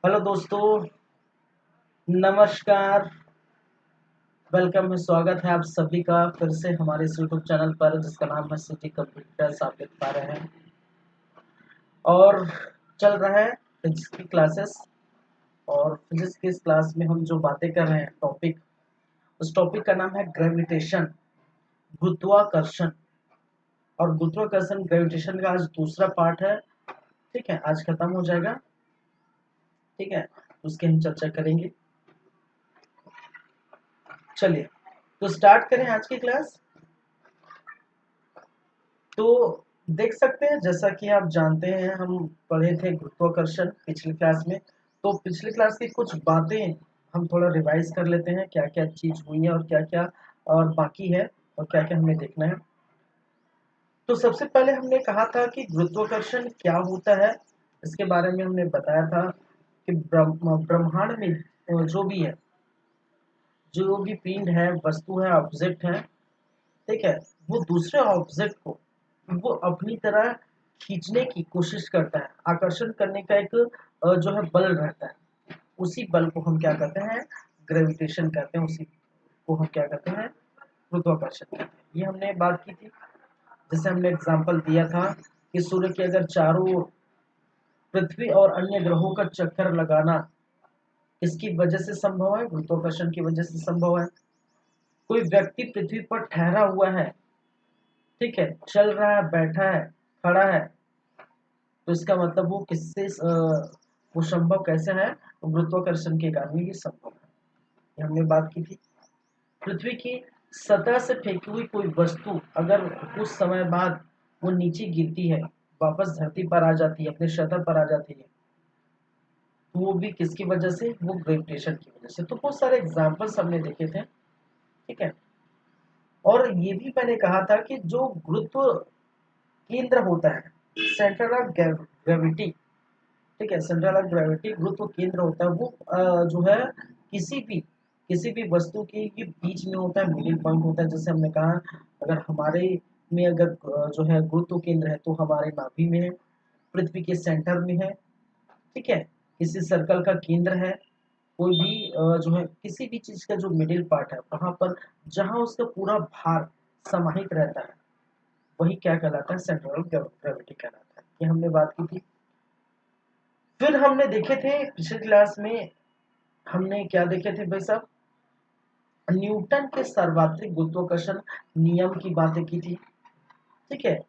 Hello दोस्तों, नमस्कार। Welcome है, स्वागत है आप सभी का फिर से हमारे इस यूट्यूब चैनल पर जिसका नाम है सिटी कंप्यूटर्स। आप देख पा रहे हैं और चल रहा है फिजिक्स की क्लासेस। और फिजिक्स की इस क्लास में हम जो बातें कर रहे हैं टॉपिक, उस टॉपिक का नाम है ग्रेविटेशन, गुरुत्वाकर्षण। और गुरुत्वाकर्षण ग्रेविटेशन का आज दूसरा पार्ट है। ठीक है, आज खत्म हो जाएगा। ठीक है, उसकी हम चर्चा करेंगे। चलिए तो स्टार्ट करें आज की क्लास। तो देख सकते हैं, जैसा कि आप जानते हैं, हम पढ़े थे गुरुत्वाकर्षण पिछली क्लास में। तो पिछली क्लास की कुछ बातें हम थोड़ा रिवाइज कर लेते हैं, क्या क्या चीज हुई है और क्या क्या और बाकी है और क्या क्या हमें देखना है। तो सबसे पहले हमने कहा था कि गुरुत्वाकर्षण क्या होता है, इसके बारे में हमने बताया था कि ब्रह्मांड में जो भी है, जो भी पिंड है, वस्तु है, ऑब्जेक्ट है, ठीक है, वो दूसरे ऑब्जेक्ट को वो अपनी तरह खींचने की कोशिश करता है। आकर्षण करने का एक जो है बल रहता है। उसी बल को हम क्या कहते हैं, ग्रेविटेशन कहते हैं। उसी को हम क्या कहते हैं, गुरुत्वाकर्षण कहते हैं। ये हमने बात की थी। जैसे हमने एग्जांपल दिया था कि सूर्य के अगर चारों ओर पृथ्वी और अन्य ग्रहों का चक्कर लगाना किसकी वजह से संभव है, गुरुत्वाकर्षण की वजह से संभव है। कोई व्यक्ति पृथ्वी पर ठहरा हुआ है, ठीक है, चल रहा है, बैठा है, खड़ा है, तो इसका मतलब वो किससे वो संभव कैसे है, गुरुत्वाकर्षण के कारण ये संभव है। ये हमने बात की थी। पृथ्वी की सतह से फेंकी हुई कोई वस्तु अगर कुछ समय बाद वो नीचे गिरती है, वापस धरती पर आ जाती है, अपने सतह पर आ जाती है, तो वो भी किसकी वजह से, वो ग्रेविटेशन की वजह से। तो बहुत सारे एग्जाम्पल्स हमने देखे थे। ठीक है, और ये भी मैंने कहा था कि जो गुरुत्व केंद्र होता है, सेंटर ऑफ ग्रेविटी, ठीक है, सेंटर ऑफ ग्रेविटी गुरुत्व केंद्र होता है, वो जो है किसी भी वस्तु के ये बीच में होता है, मिडिल पॉइंट होता है। जैसे हमने कहा, अगर हमारे में अगर जो है गुरुत्व केंद्र है तो हमारे नाभि में है, पृथ्वी के सेंटर में है। ठीक है, किसी सर्कल का केंद्र है, कोई भी जो है किसी भी चीज का जो मिडिल पार्ट है, वहां पर जहां उसका पूरा भार समाहित रहता है, वही क्या कहलाता है, सेंटर ऑफ ग्रेविटी कहलाता है। ये हमने बात की थी। फिर हमने देखे थे पिछली क्लास में, हमने क्या देखे थे भाई साहब, न्यूटन के सर्वात्रिक गुरुत्वाकर्षण नियम की बातें की थी। ठीक है,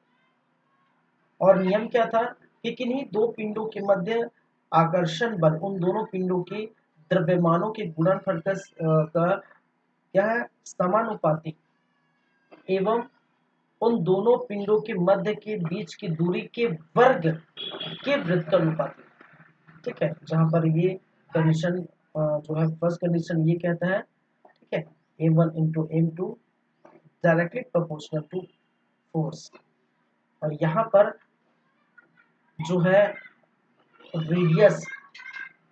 और नियम क्या था कि किन्हीं दो पिंडों के मध्य आकर्षण बल उन दोनों पिंडों के द्रव्यमानों के गुणनफल का क्या है, समानुपाती एवं उन दोनों पिंडों के मध्य के बीच की दूरी के वर्ग के वृत्तानुपाती। ठीक है, जहां पर ये कंडीशन जो है, फर्स्ट कंडीशन ये कहता है, ठीक है, A1 × M2 directly proportional to force. और यहाँ पर जो है रेडियस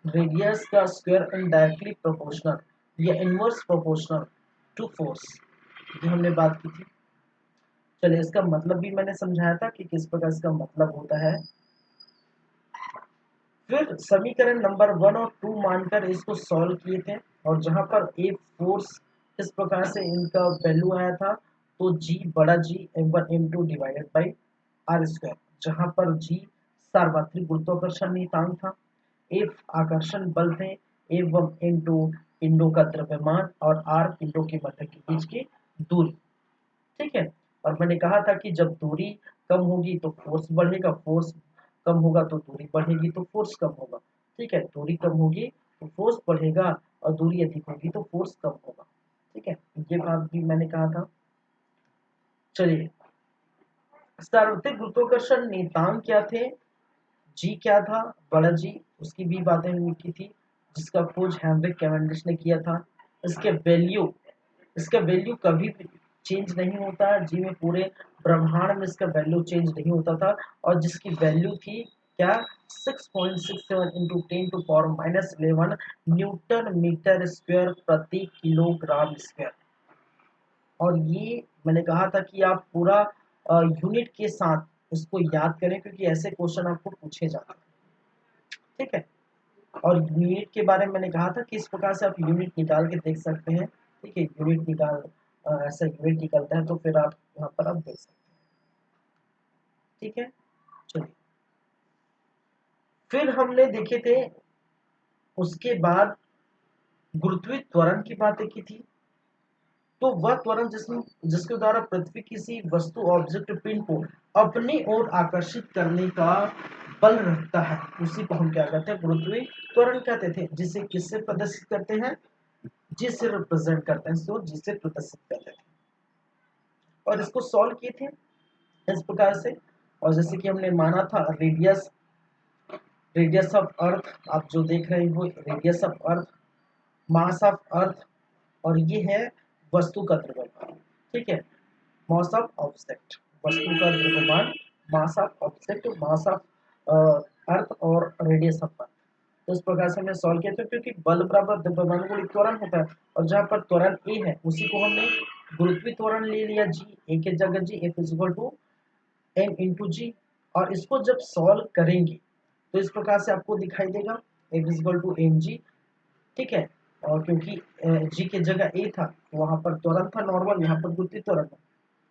रेडियस का स्क्वायर इनडायरेक्टली प्रोपोर्शनल या इनवर्स प्रोपोर्शनल टू फोर्स। ये हमने बात की थी। चलिए, इसका मतलब भी मैंने समझाया था कि किस प्रकार इसका मतलब होता है। फिर समीकरण नंबर 1 और 2 मानकर इसको सॉल्व किए थे। और जहां पर ए फोर्स इस प्रकार से इनका वैल्यू आया था, तो जी बड़ा G M1 M2 divided by R square, जहां पर जी सार्वत्रिक गुरुत्वाकर्षण नियतांक था, एफ आकर्षण बल थे, M1 M2 पिंडों का द्रव्यमान और आर पिंडों के मध्य के बीच की दूरी। ठीक है, और मैंने कहा था कि जब दूरी कम होगी तो फोर्स बढ़ेगा, फोर्स कम होगा तो दूरी बढ़ेगी तो फोर्स कम होगा। ठीक है, दूरी कम होगी तो फोर्स बढ़ेगा और दूरी अधिक होगी तो फोर्स कम होगा। ठीक है, ये बात भी मैंने कहा था। चलिए, सार्वत्रिक गुरुत्वाकर्षण नियतांक क्या थे, जी क्या था, बड़ा जी, उसकी भी बातें हमने की थी, जिसका खोज हेनरी कैवेंडिश ने किया था। इसके वैल्यू इसका वैल्यू कभी भी चेंज नहीं होता है। जी में पूरे ब्रह्मांड में इसका वैल्यू चेंज नहीं होता था। और जिसकी वैल्यू थी क्या, 6.67 इंटू 10⁻⁻11 न्यूटन मीटर स्क्वायर प्रति किलोग्राम स्क्वायर। और ये मैंने कहा था कि आप पूरा यूनिट के साथ इसको याद करें, क्योंकि ऐसे क्वेश्चन आपको पूछे जाते हैं। ठीक है, और यूनिट के बारे में मैंने कहा था कि इस प्रकार से आप यूनिट निकाल के देख सकते हैं। ठीक है, यूनिट निकाल ऐसा यूनिट निकलता है तो फिर आप यहाँ पर आप देख सकते हैं। ठीक है, चलिए फिर हमने देखे थे उसके बाद गुरुत्वीय त्वरण की बातें की थी। तो वह त्वरण जिसके द्वारा पृथ्वी किसी वस्तु ऑब्जेक्ट पिंड को अपनी ओर आकर्षित करने का बल रखता है, उसी को हम क्या कहते हैं, गुरुत्वीय त्वरण कहते थे। जिसे किससे प्रदर्शित करते हैं, जिससे रिप्रेजेंट करते हैं, सो जिससे प्रदर्शित करते थे और इसको सॉल्व किए थे इस प्रकार से। और जैसे कि हमने माना था रेडियस रेडियस ऑफ अर्थ, आप जो देख रहे हो radius of earth, mass of अर्थ, और ये है वस्तु का द्रव्यमान। ठीक है, मास ऑफ ऑब्जेक्ट, वस्तु का द्रव्यमान, mass of object, mass of अर्थ और रेडियस ऑफ अर्थ। तो इस प्रकार से हमने सॉल्व किया था, क्योंकि बल बराबर द्रव्यमान गुणित त्वरण होता है और जहाँ पर त्वरण ए है उसी को हमने गुरुत्वीय त्वरण ले लिया जी, ए के जगह g, F is equal to m into g. और इसको जब सॉल्व करेंगे तो इस प्रकार से आपको दिखाई देगा F is equal to M G. ठीक है, और क्योंकि जी के जगह ए था वहां पर त्वरण था नॉर्मल, यहाँ पर गुरुत्वीय त्वरण है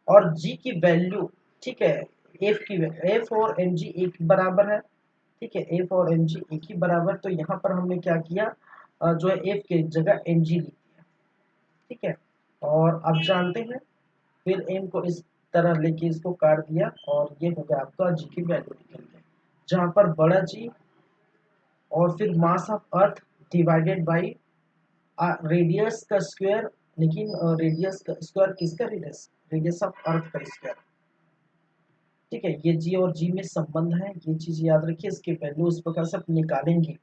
और जी की वैल्यू, ठीक है, एफ और एम जी एक बराबर है। ठीक है, एफ और एम जी एक ही बराबर, तो यहाँ पर हमने क्या किया, जो है एफ के जगह एम जी लिख दिया। ठीक है, और अब जानते हैं फिर एम को इस तरह लेके इसको काट दिया और ये हो गया आपका जी की वैल्यू निकल गई, जहाँ पर बड़ा जी और फिर मास of earth divided by radius का स्क्वायर। लेकिन रेडियस का स्क्वायर किसका, रेडियस रेडियस ऑफ अर्थ का स्क्वायर। ठीक है, ये जी और जी में संबंध है, ये चीज याद रखिए। इसके वैल्यू इस प्रकार से आप निकालेंगे,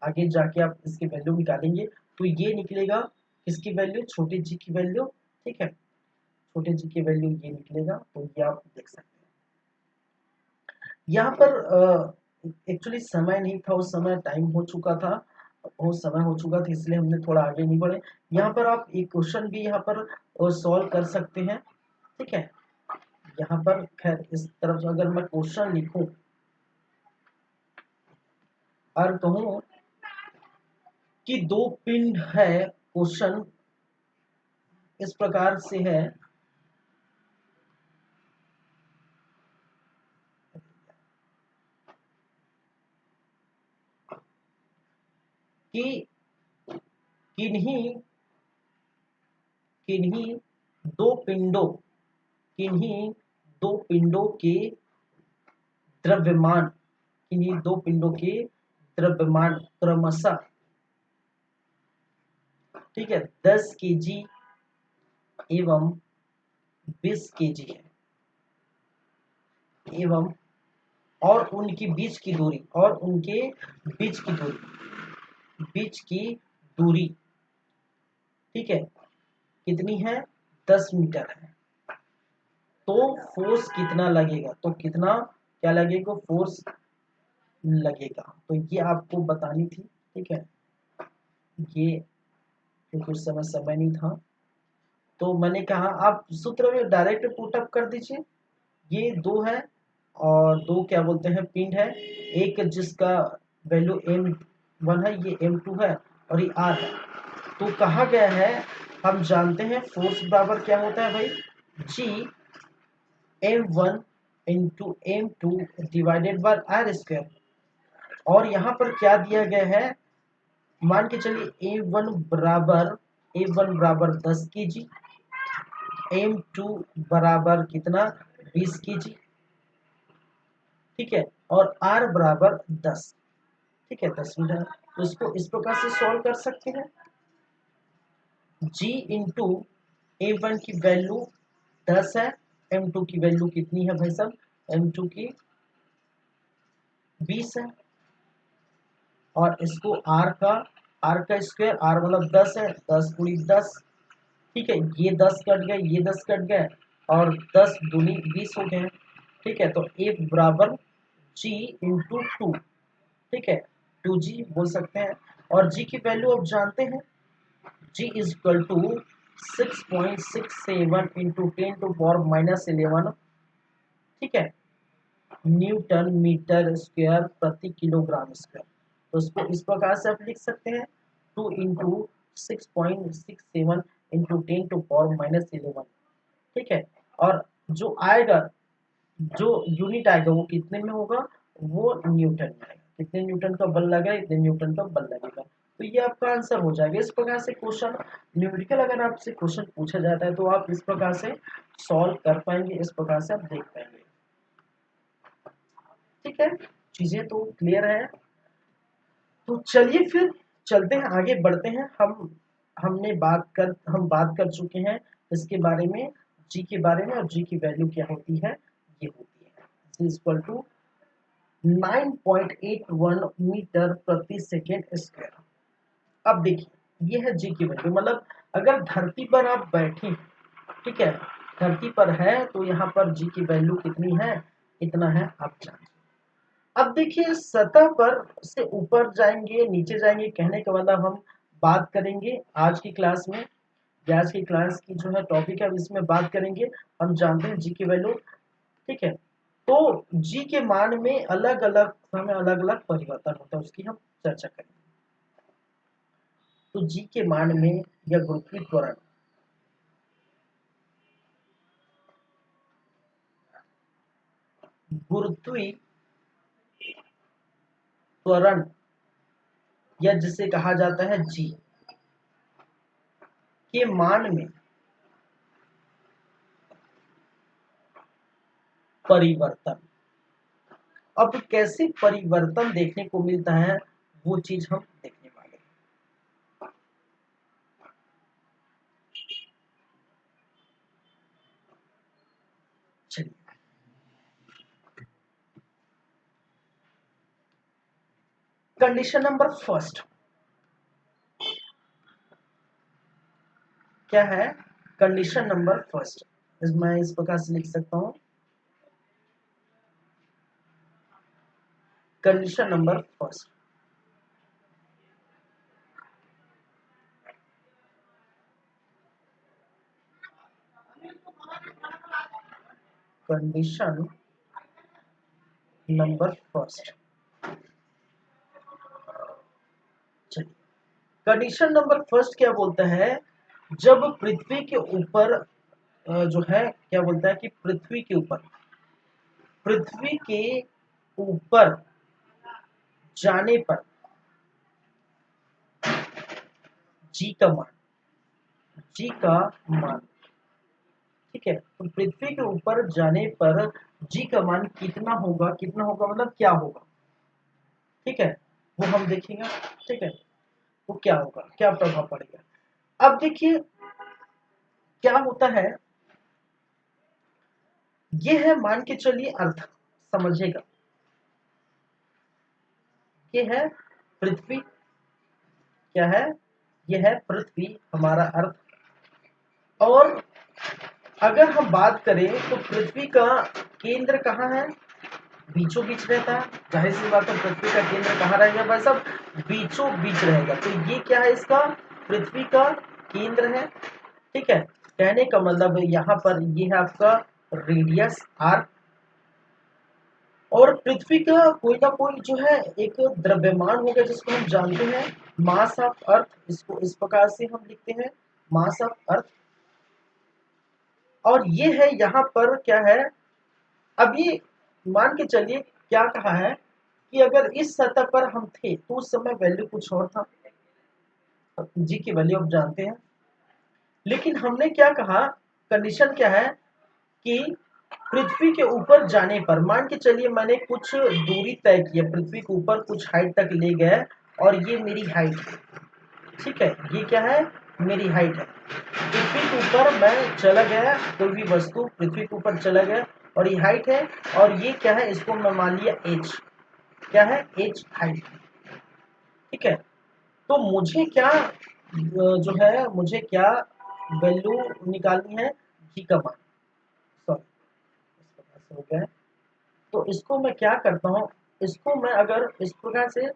आगे जाके आप इसके वैल्यू निकालेंगे तो ये निकलेगा किसकी वैल्यू, छोटे जी की वैल्यू। ठीक है, छोटे जी की वैल्यू ये निकलेगा, तो ये आप देख सकते हैं। यहाँ पर एक्चुअली समय नहीं था उस समय, टाइम हो चुका था, बहुत समय हो चुका था, इसलिए हमने थोड़ा आगे नहीं बढ़े। यहाँ पर आप एक क्वेश्चन भी यहाँ पर सॉल्व कर सकते हैं। ठीक है, यहाँ पर खैर इस तरफ से अगर मैं क्वेश्चन लिखूं और कहूं कि दो पिंड है, क्वेश्चन इस प्रकार से है कि किन्हीं किन्हीं दो पिंडों किन्हीं दो पिंडों के द्रव्यमान किन्हीं दो पिंडों के द्रव्यमान क्रमशः, ठीक है, 10 केजी एवं 20 केजी है, एवं और उनकी बीच की दूरी बीच की दूरी, ठीक है, कितनी है, 10 मीटर है। तो फोर्स कितना लगेगा, तो कितना क्या लगेगा, फोर्स लगेगा, तो ये आपको बतानी थी। ठीक है, ये क्योंकि उस समय नहीं था तो मैंने कहा आप सूत्र में डायरेक्ट पुट अप कर दीजिए। ये दो है और दो क्या बोलते हैं पिंड है, एक जिसका वैल्यू m1 है, ये m2 है और ये r है। तो कहा गया है, हम जानते हैं फोर्स बराबर क्या होता है भाई, g m1 into m2 divided by r square. और यहाँ पर क्या दिया गया है, मान के चलिए a1 बराबर 10 केजी, m2 बराबर कितना, 20 केजी। ठीक है, और r बराबर 10। ठीक है, 10 मीटर। तो इसको इस प्रकार से सॉल्व कर सकते हैं, g इंटू a1 की वैल्यू 10 है, m2 की वैल्यू कितनी है भाई साहब, m2 की 20 है, और इसको r का स्क्वायर, r मतलब 10 है, 10 गुणी 10। ठीक है, ये 10 कट गए, ये 10 कट गए और 10 दूनी 20 हो गए। ठीक है, तो एक बराबर g इंटू 2, ठीक है, 2g बोल सकते हैं। और g की वैल्यू आप जानते हैं, g is equal to 6.67 into 10⁻⁻11, ठीक है, न्यूटन मीटर स्क्वायर प्रति किलोग्राम स्क्वायर। तो उसको इस प्रकार से आप लिख सकते हैं 2 इंटू 6.67 इंटू 10⁻⁻11। ठीक है, और जो आएगा, जो यूनिट आएगा वो कितने में होगा, वो न्यूटन में आएगा। कितने न्यूटन का बल लगा, इतने न्यूटन का बल लगेगा। तो ये आपका आंसर हो जाएगा। इस प्रकार से क्वेश्चन न्यूमेरिकल अगर आपसे क्वेश्चन पूछा जाता है तो आप इस प्रकार से सॉल्व कर पाएंगे, इस प्रकार से आप देख पाएंगे। ठीक है, चीजें तो क्लियर है। तो चलिए फिर चलते हैं, आगे बढ़ते हैं। हम बात कर चुके हैं इसके बारे में, जी के बारे में, और जी की वैल्यू क्या होती है, ये होती है इक्वल टू 9.81 मीटर प्रति सेकेंड स्क्वायर। अब देखिए ये है जी की वैल्यू, मतलब अगर धरती पर आप बैठे, ठीक है, धरती पर है तो यहाँ पर जी की वैल्यू कितनी है, इतना है, आप जानिए। अब देखिए सतह पर से ऊपर जाएंगे नीचे जाएंगे, कहने का मतलब हम बात करेंगे आज की क्लास में, आज की क्लास की जो है टॉपिक है इसमें बात करेंगे। हम जानते हैं जी की वैल्यू, ठीक है। तो जी के मान में अलग अलग समय अलग अलग परिवर्तन होता है, उसकी हम चर्चा करेंगे। तो जी के मान में यह गुरुत्वीय त्वरण, गुरुत्वीय त्वरण या जिसे कहा जाता है जी के मान में परिवर्तन। अब कैसे परिवर्तन देखने को मिलता है वो चीज हम देखने वाले हैं। चलिए कंडीशन नंबर फर्स्ट क्या है, कंडीशन नंबर फर्स्ट मैं इस प्रकार से लिख सकता हूं, condition number first, condition number first. चलिए कंडीशन नंबर फर्स्ट क्या बोलता है, जब पृथ्वी के ऊपर जो है क्या बोलता है कि पृथ्वी के ऊपर जाने पर जी का मान, जी का मान, ठीक है। तो पृथ्वी के ऊपर जाने पर जी का मान कितना होगा, कितना होगा मतलब क्या होगा, ठीक है, वो हम देखेंगे। ठीक है, वो क्या होगा, क्या प्रभाव पड़ेगा। अब देखिए क्या होता है, ये है मान के चलिए अर्थ, समझिएगा, ये है पृथ्वी, क्या है, ये है पृथ्वी हमारा अर्थ। और अगर हम बात करें तो पृथ्वी का केंद्र कहाँ है, बीचों बीच रहता है, जाहिर सी बात है पृथ्वी का केंद्र कहाँ रहेगा भाई साहब, बीचों बीच रहेगा। तो ये क्या है, इसका पृथ्वी का केंद्र है, ठीक है। कहने का मतलब यहाँ पर ये है आपका रेडियस आर, और पृथ्वी का कोई ना कोई जो है एक द्रव्यमान होगा जिसको हम जानते हैं मास ऑफ अर्थ, इसको इस प्रकार से हम लिखते हैं मास ऑफ अर्थ। और ये है यहाँ पर क्या है, अब ये मान के चलिए क्या कहा है कि अगर इस सतह पर हम थे तो उस समय वैल्यू कुछ और था, जी की वैल्यू आप जानते हैं। लेकिन हमने क्या कहा, कंडीशन क्या है कि पृथ्वी के ऊपर जाने पर, मान के चलिए मैंने कुछ दूरी तय की है, पृथ्वी के ऊपर कुछ हाइट तक ले गए और ये मेरी हाइट है, ठीक है, ये क्या है, मेरी हाइट है। पृथ्वी के ऊपर मैं चला गया, कोई भी वस्तु पृथ्वी के ऊपर चला गया और ये हाइट है, और ये क्या है, इसको मैं मान लिया एच, क्या है, एच हाइट, ठीक है। तो मुझे क्या जो है, मुझे क्या वैल्यू निकालनी है, जी का मान, सॉरी इस प्रकार से हो गया है। तो इसको मैं क्या करता हूँ, इसको मैं अगर इस प्रकार से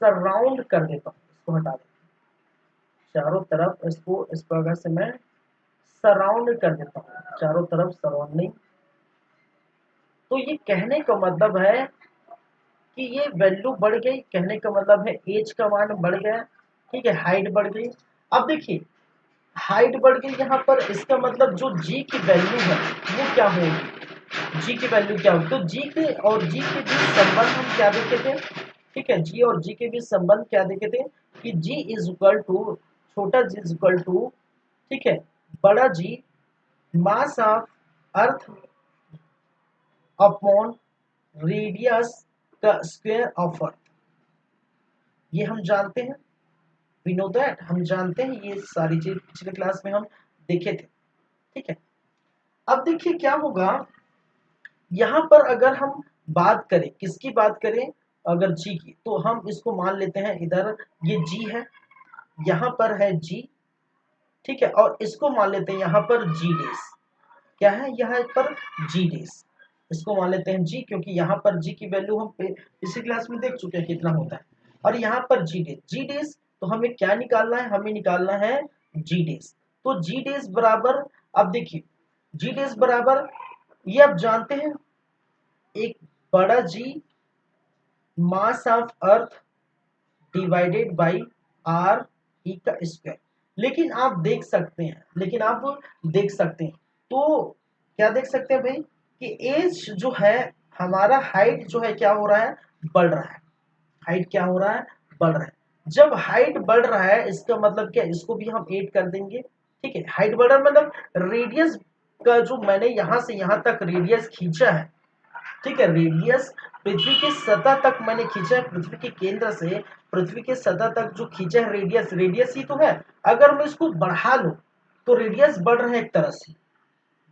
सराउंड कर देता हूँ, इसको हटा देता हूँ चारों तरफ, इसको इस प्रकार से मैं सराउंड कर देता हूँ, चारों तरफ सराउंडिंग। तो ये कहने का मतलब है कि ये वैल्यू बढ़ गई, कहने का मतलब है एज का मान बढ़ गया, ठीक है, हाइट बढ़ गई। अब देखिए हाइट बढ़ गई यहाँ पर, इसका मतलब जो जी की वैल्यू है वो क्या होगी, जी की वैल्यू क्या होगी, तो जी के और जी के बीच संबंध हम क्या देखे थे, ठीक है, जी और जी के बीच संबंध क्या देखे थे कि जी इज इक्वल टू, छोटा जी इज इक्वल टू, ठीक है, बड़ा G mass of earth upon radius का स्क्वायर ऑफ अर्थ, ये हम जानते हैं, वी नो दैट, हम जानते हैं, ये सारी चीज पिछले क्लास में हम देखे थे, ठीक है। अब देखिए क्या होगा, यहां पर अगर हम बात करें, किसकी बात करें, अगर जी की, तो हम इसको मान लेते हैं इधर ये जी है, यहां पर है जी, ठीक है, और इसको मान लेते हैं यहां पर जी डेस, क्या है यहाँ पर जी डेस, इसको मान लेते हैं जी, क्योंकि यहाँ पर जी की वैल्यू हम इसी क्लास में देख चुके हैं कितना होता है, और यहाँ पर जी डेस, जी डेस तो हमें क्या निकालना है, हमें निकालना है जी डेस, तो जी डेस बराबर, अब देखिए जी डेस बराबर, ये आप जानते हैं एक बड़ा G mass of earth divided by R E का स्क्वायर, लेकिन आप देख सकते हैं, लेकिन आप देख सकते हैं, तो क्या देख सकते हैं भाई कि एज जो है हमारा, हाइट जो है क्या हो रहा है, बढ़ रहा है, हाइट क्या हो रहा है, बढ़ रहा है। जब हाइट बढ़ रहा है इसका मतलब क्या, इसको भी हम ऐड कर देंगे, ठीक है, हाइट बढ़ रहा है मतलब रेडियस का जो मैंने यहां से यहां तक रेडियस खींचा है, ठीक है, रेडियस पृथ्वी की सतह तक मैंने खींचा है, पृथ्वी के केंद्र से पृथ्वी के सतह तक जो खींचा है रेडियस, रेडियस ही तो है, अगर मैं इसको बढ़ा लूं तो रेडियस बढ़ रहा है, एक तरह से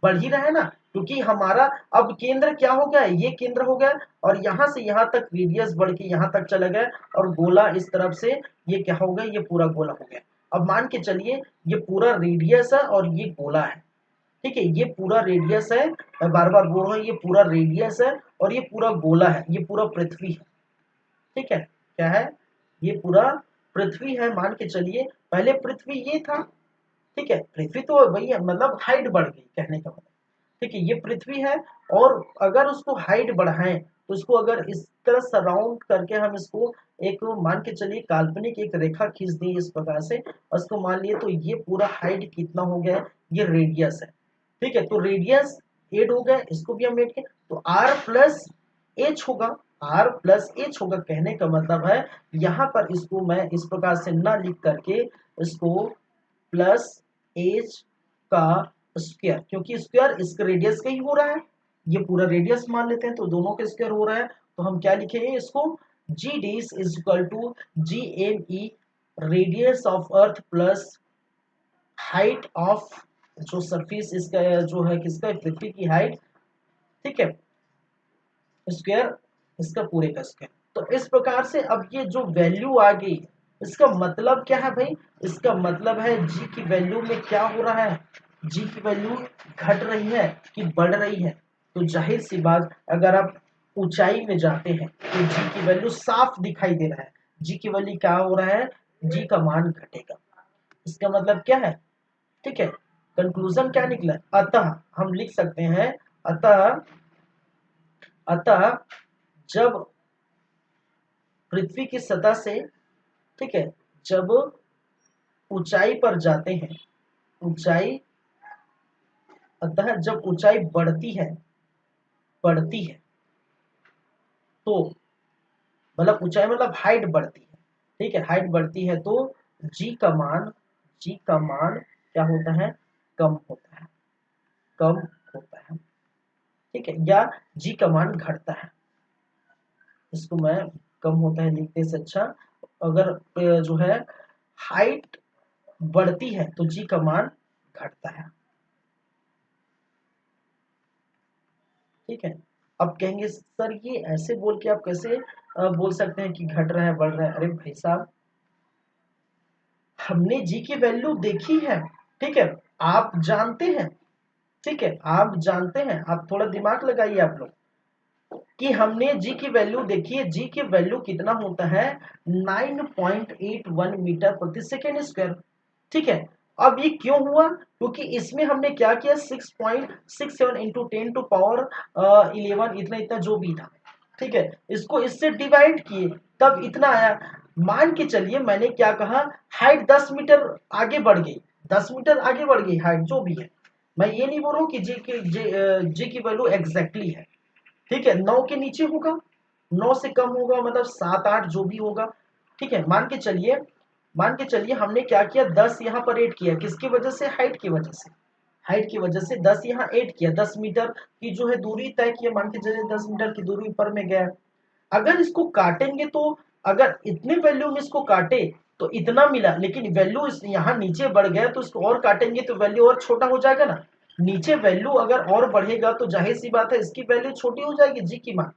बढ़ ही रहा है ना, क्योंकि हमारा अब केंद्र क्या हो गया, ये केंद्र हो गया, और यहां से यहां तक रेडियस बढ़ के यहां तक चला गया, और गोला इस तरफ से ये क्या हो गया, ये पूरा गोला हो गया। अब मान के चलिए ये पूरा रेडियस है और ये गोला है, ठीक है, ये पूरा रेडियस है, मैं बार बार बोल रहा हूँ ये पूरा रेडियस है और ये पूरा गोला है, ये पूरा पृथ्वी है, ठीक है, क्या है, ये पूरा पृथ्वी है, मान के चलिए पहले पृथ्वी ये था, ठीक है, पृथ्वी तो वही है, मतलब हाइट बढ़ गई कहने का मतलब, ठीक है, ये पृथ्वी है, और अगर उसको हाइट बढ़ाएं तो इसको अगर इस तरह सराउंड करके हम इसको एक मान के चलिए काल्पनिक एक रेखा खींच दी इस प्रकार से, और इसको मान लिए तो ये पूरा हाइट कितना हो गया, ये रेडियस है, ठीक है, तो रेडियस 8 हो गया, इसको भी हम 8 के, तो आर प्लस एच होगा, आर प्लस एच होगा, कहने का मतलब है यहां पर इसको मैं इस प्रकार से ना लिख करके इसको प्लस एच का स्क्वायर, क्योंकि स्क्वायर इसका रेडियस का ही हो रहा है, ये पूरा रेडियस मान लेते हैं तो दोनों के स्क्वायर हो रहा है, तो हम क्या लिखेंगे इसको, G D is equal to G M E radius of earth plus height of जो सरफेस इसका जो है किसका, पृथ्वी की हाइट, ठीक है, स्क्वायर इसका पूरे का स्क्वायर। तो इस प्रकार से अब ये जो वैल्यू आ गई, इसका मतलब क्या है भाई, इसका मतलब है जी की वैल्यू में क्या हो रहा है, जी की वैल्यू घट रही है कि बढ़ रही है, तो जाहिर सी बात अगर आप ऊंचाई में जाते हैं तो जी की वैल्यू साफ दिखाई दे रहा है, जी की वैल्यू क्या हो रहा है, जी का मान घटेगा, इसका मतलब क्या है, ठीक है, कंक्लूजन क्या निकला, अतः हम लिख सकते हैं, अतः अतः जब पृथ्वी की सतह से, ठीक है, जब ऊंचाई पर जाते हैं, ऊंचाई, अतः जब ऊंचाई बढ़ती है तो मतलब ऊंचाई मतलब हाइट बढ़ती है, ठीक है, हाइट बढ़ती है तो जी का मान, जी का मान क्या होता है, कम होता है, कम होता है, ठीक है, या जी का मान घटता है, इसको मैं कम होता है लिखने से अच्छा, अगर जो है हाइट बढ़ती है तो जी का मान घटता है, ठीक है। अब कहेंगे सर ये ऐसे बोल के आप कैसे बोल सकते हैं कि घट रहा है बढ़ रहा है, अरे भाई साहब हमने जी की वैल्यू देखी है, ठीक है, आप जानते हैं, ठीक है, आप जानते हैं, आप थोड़ा दिमाग लगाइए आप लोग, कि हमने जी की वैल्यू देखी है, जी की वैल्यू कितना होता है 9.81 मीटर प्रति सेकेंड स्क्वायर, ठीक है। अब ये क्यों हुआ, क्योंकि इसमें हमने क्या किया 6.67 इंटू 10 टू पावर 11 इतना इतना जो भी था, ठीक है, इसको इससे डिवाइड किए तब इतना आया। मान के चलिए मैंने क्या कहा, हाइट 10 मीटर आगे बढ़ गई, 10 मीटर आगे बढ़ गई हाइट जो भी है। मैं ये नहीं बोल रहा हूँ कि जी की वैल्यू एग्जैक्टली है, ठीक है, 9 के नीचे होगा, 9 से कम होगा, मतलब 7-8 जो भी होगा, ठीक है। मान के चलिए हमने क्या किया, 10 यहाँ पर ऐड किया, किसकी वजह से, हाइट की वजह से, हाइट की वजह से 10 यहाँ ऐड किया, 10 मीटर की जो है दूरी तय किया, मान के चलिए 10 मीटर की दूरी ऊपर में गया। अगर इसको काटेंगे तो अगर इतने वैल्यू में इसको काटे तो इतना मिला, लेकिन वैल्यू यहाँ नीचे बढ़ गया तो इसको और काटेंगे तो वैल्यू और छोटा हो जाएगा ना। नीचे वैल्यू अगर और बढ़ेगा तो जाहिर सी बात है इसकी वैल्यू छोटी हो जाएगी जी की मान।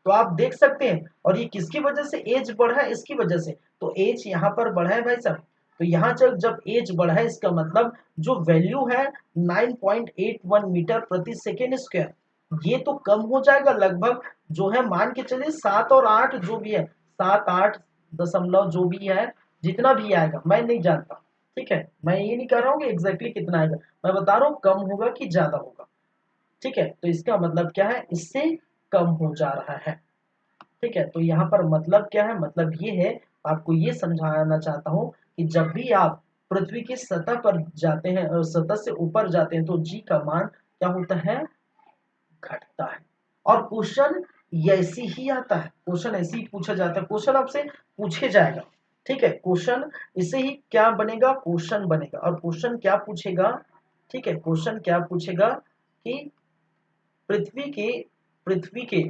तो आप देख सकते हैं, और ये किसकी वजह से एज बढ़ा है, इसकी वजह से। तो एज यहाँ पर बढ़ा है भाई साहब, तो यहाँ जब एज बढ़ा है इसका मतलब जो वैल्यू है 9.81 मीटर प्रति सेकेंड स्क्वायर, ये तो कम हो जाएगा लगभग, जो है मान के चलिए 7 और 8 जो भी है, 7-8 दशमलव जो भी है, जितना भी आएगा मैं नहीं जानता, ठीक है, मैं ये नहीं कह रहा हूँ कि एग्जैक्टली कितना आएगा, मैं बता रहा हूँ कम होगा कि ज्यादा होगा, ठीक है। तो इसका मतलब क्या है, इससे कम हो जा रहा है, ठीक है। तो यहाँ पर मतलब क्या है, मतलब ये है, आपको ये समझाना चाहता हूँ कि जब भी आप पृथ्वी की सतह पर जाते हैं और सतह से ऊपर जाते हैं तो जी का मान क्या होता है, घटता है। और क्वेश्चन ऐसी ही आता है, क्वेश्चन ऐसे ही पूछा जाता है, क्वेश्चन आपसे पूछे जाएगा, ठीक है, क्वेश्चन इसे ही क्या बनेगा, क्वेश्चन बनेगा। और क्वेश्चन क्या पूछेगा, ठीक है, क्वेश्चन क्या पूछेगा कि पृथ्वी के पृथ्वी के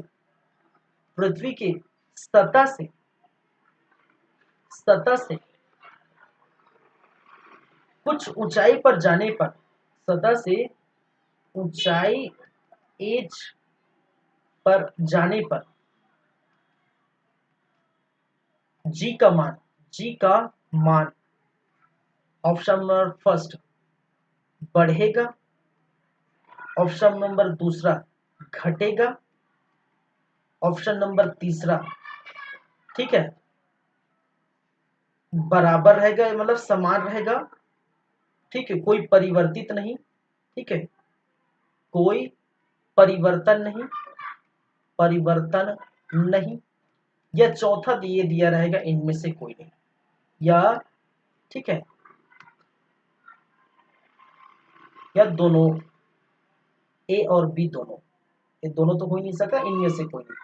पृथ्वी के सतह से सतह से कुछ ऊंचाई पर जाने पर, सतह से ऊंचाई एज पर जाने पर जी का मान, जी का मान ऑप्शन नंबर फर्स्ट बढ़ेगा, ऑप्शन नंबर दूसरा घटेगा, ऑप्शन नंबर तीसरा, ठीक है, बराबर रहेगा, मतलब समान रहेगा, ठीक है, कोई परिवर्तित नहीं, ठीक है, कोई परिवर्तन नहीं, परिवर्तन नहीं, या चौथा ये दिया रहेगा इनमें से कोई नहीं, या ठीक है, या दोनों, ए और बी दोनों, ये दोनों तो हो ही नहीं सकता, इनमें से कोई नहीं,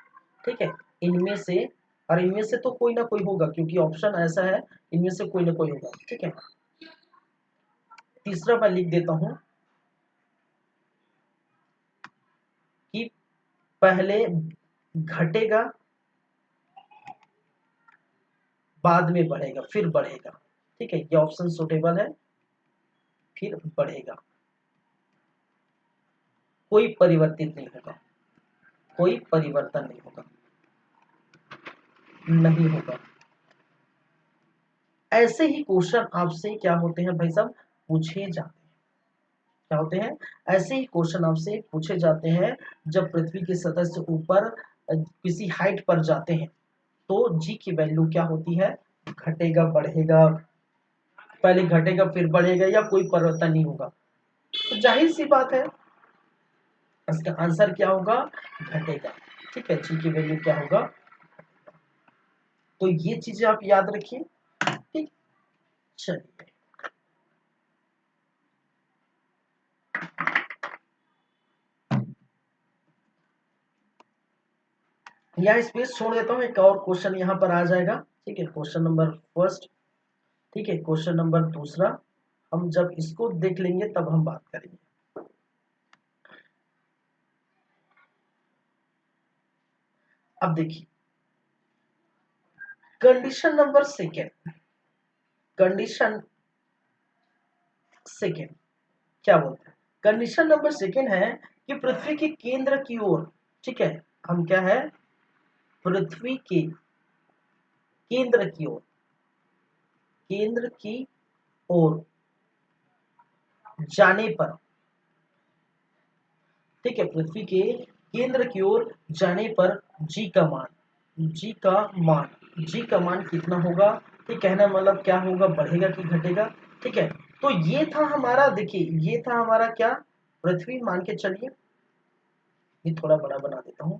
ठीक है, इनमें से, और इनमें से तो कोई ना कोई होगा क्योंकि ऑप्शन ऐसा है, इनमें से कोई ना कोई होगा, ठीक है। तीसरा मैं लिख देता हूं कि पहले घटेगा बाद में बढ़ेगा, फिर बढ़ेगा, ठीक है, ये ऑप्शन सुटेबल है, फिर बढ़ेगा, कोई परिवर्तित नहीं होगा, कोई परिवर्तन नहीं होगा, नहीं होगा। ऐसे ही क्वेश्चन आपसे क्या होते हैं भाई साहब, पूछे जाते हैं, क्या होते हैं, ऐसे ही क्वेश्चन आपसे पूछे जाते हैं जब पृथ्वी की सतह से ऊपर किसी हाइट पर जाते हैं तो जी की वैल्यू क्या होती है, घटेगा बढ़ेगा, पहले घटेगा फिर बढ़ेगा, या कोई परिवर्तन नहीं होगा। तो जाहिर सी बात है इसका आंसर क्या होगा, घटेगा, ठीक है, जी की वैल्यू क्या होगा। तो ये चीजें आप याद रखिए, ठीक, चलिए यहाँ स्पेस छोड़ देता हूँ, एक और क्वेश्चन यहाँ पर आ जाएगा, ठीक है, क्वेश्चन नंबर फर्स्ट, ठीक है, क्वेश्चन नंबर दूसरा, हम जब इसको देख लेंगे तब हम बात करेंगे। अब देखिए condition number second, condition second क्या बोलते हैं, कंडीशन नंबर सेकेंड है कि पृथ्वी के केंद्र की ओर, ठीक है, हम क्या है, पृथ्वी के केंद्र की ओर, केंद्र की ओर जाने पर, ठीक है, पृथ्वी के केंद्र की ओर जाने पर जी का मान, जी का मान, जी का मान कितना होगा, ये कहना मतलब क्या होगा, बढ़ेगा कि घटेगा, ठीक है। तो ये था हमारा, देखिए ये था हमारा क्या, पृथ्वी मान के चलिए, ये थोड़ा बड़ा बना देता हूं,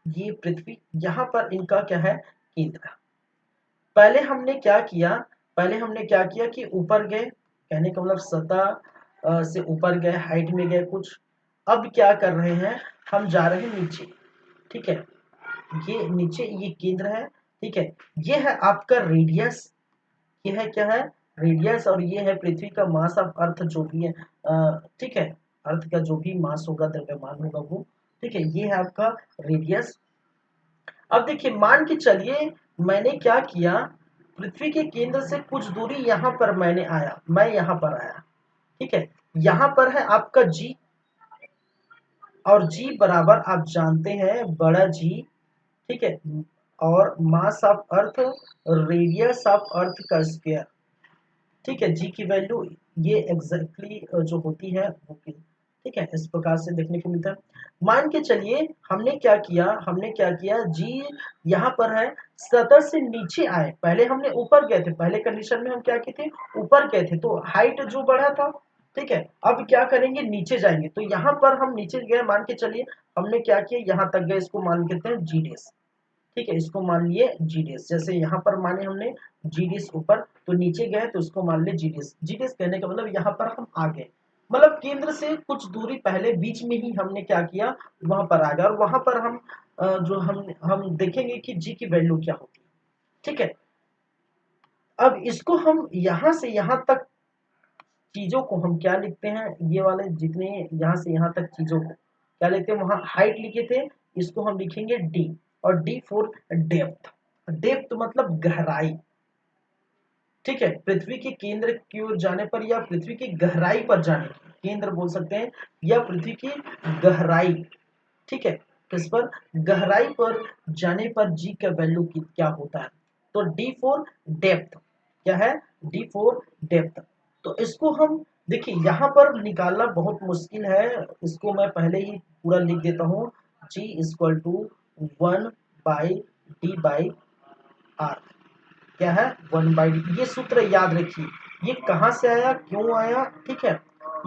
ये पृथ्वी, यहाँ पर इनका क्या है, केंद्र। पहले हमने क्या किया, पहले हमने क्या किया कि ऊपर गए, कहने का मतलब सतह से ऊपर गए, हाइट में गए कुछ। अब क्या कर रहे हैं, हम जा रहे हैं नीचे। ठीक है, ये नीचे, ये केंद्र है। ठीक है, ये है आपका रेडियस, ये है क्या है, रेडियस, और ये है पृथ्वी का मास ऑफ अर्थ जो भी है। ठीक है, अर्थ का जो भी मास होगा, द्रव्यमान होगा वो। ठीक है, ये है आपका रेडियस। अब देखिए, मान के चलिए मैंने क्या किया, पृथ्वी के केंद्र से कुछ दूरी यहाँ पर मैंने आया, मैं यहाँ पर आया। ठीक है, यहाँ पर है आपका जी, और जी बराबर आप जानते हैं बड़ा जी। ठीक है, और मास ऑफ अर्थ, रेडियस ऑफ अर्थ का स्क्वायर। ठीक है, जी की वैल्यू ये एग्जैक्टली जो होती है वो ठीक है, इस प्रकार से देखने को मिलता है। मान के चलिए हमने क्या किया, हमने क्या किया, जी यहाँ पर है, सतह से नीचे आए, पहले हमने ऊपर गए थे, पहले कंडीशन में हम क्या किए थे, ऊपर गए थे, तो हाइट जो बढ़ा था। ठीक है, अब क्या करेंगे, नीचे जाएंगे, तो यहाँ पर हम नीचे गए, मान के चलिए हमने क्या किया, यहाँ तक गए, इसको मान लेते हैं जी डेस। ठीक है, इसको मान लिए जी डेस, जैसे यहाँ पर माने हमने जी डेस ऊपर, तो नीचे गए तो इसको मान ले जी डेस। जी डेस कहने का मतलब यहाँ पर हम आ गए, मतलब केंद्र से कुछ दूरी पहले बीच में ही हमने क्या किया, वहां पर आ गए, और वहां पर हम जो हम देखेंगे कि जी की वैल्यू क्या होती है। ठीक है, अब इसको हम यहाँ से यहाँ तक चीजों को हम क्या लिखते हैं, ये वाले जितने यहाँ से यहाँ तक चीजों को क्या लिखते हैं, वहां हाइट लिखे थे, इसको हम लिखेंगे डी, और डी फॉर डेप्थ। डेप्थ मतलब गहराई। ठीक है, पृथ्वी के केंद्र की ओर जाने पर या पृथ्वी की गहराई पर जाने की, केंद्र बोल सकते हैं, या पृथ्वी की गहराई। ठीक है, किस पर, गहराई पर जाने पर जी का वैल्यू क्या होता है, तो डी फोर डेप्थ, क्या है, डी फोर डेप्थ। तो इसको हम देखिए, यहाँ पर निकालना बहुत मुश्किल है, इसको मैं पहले ही पूरा लिख देता हूँ, जी इक्वल टू 1/d/r, क्या है, 1/d। ये सूत्र याद रखिए, ये कहाँ से आया, क्यों आया। ठीक है,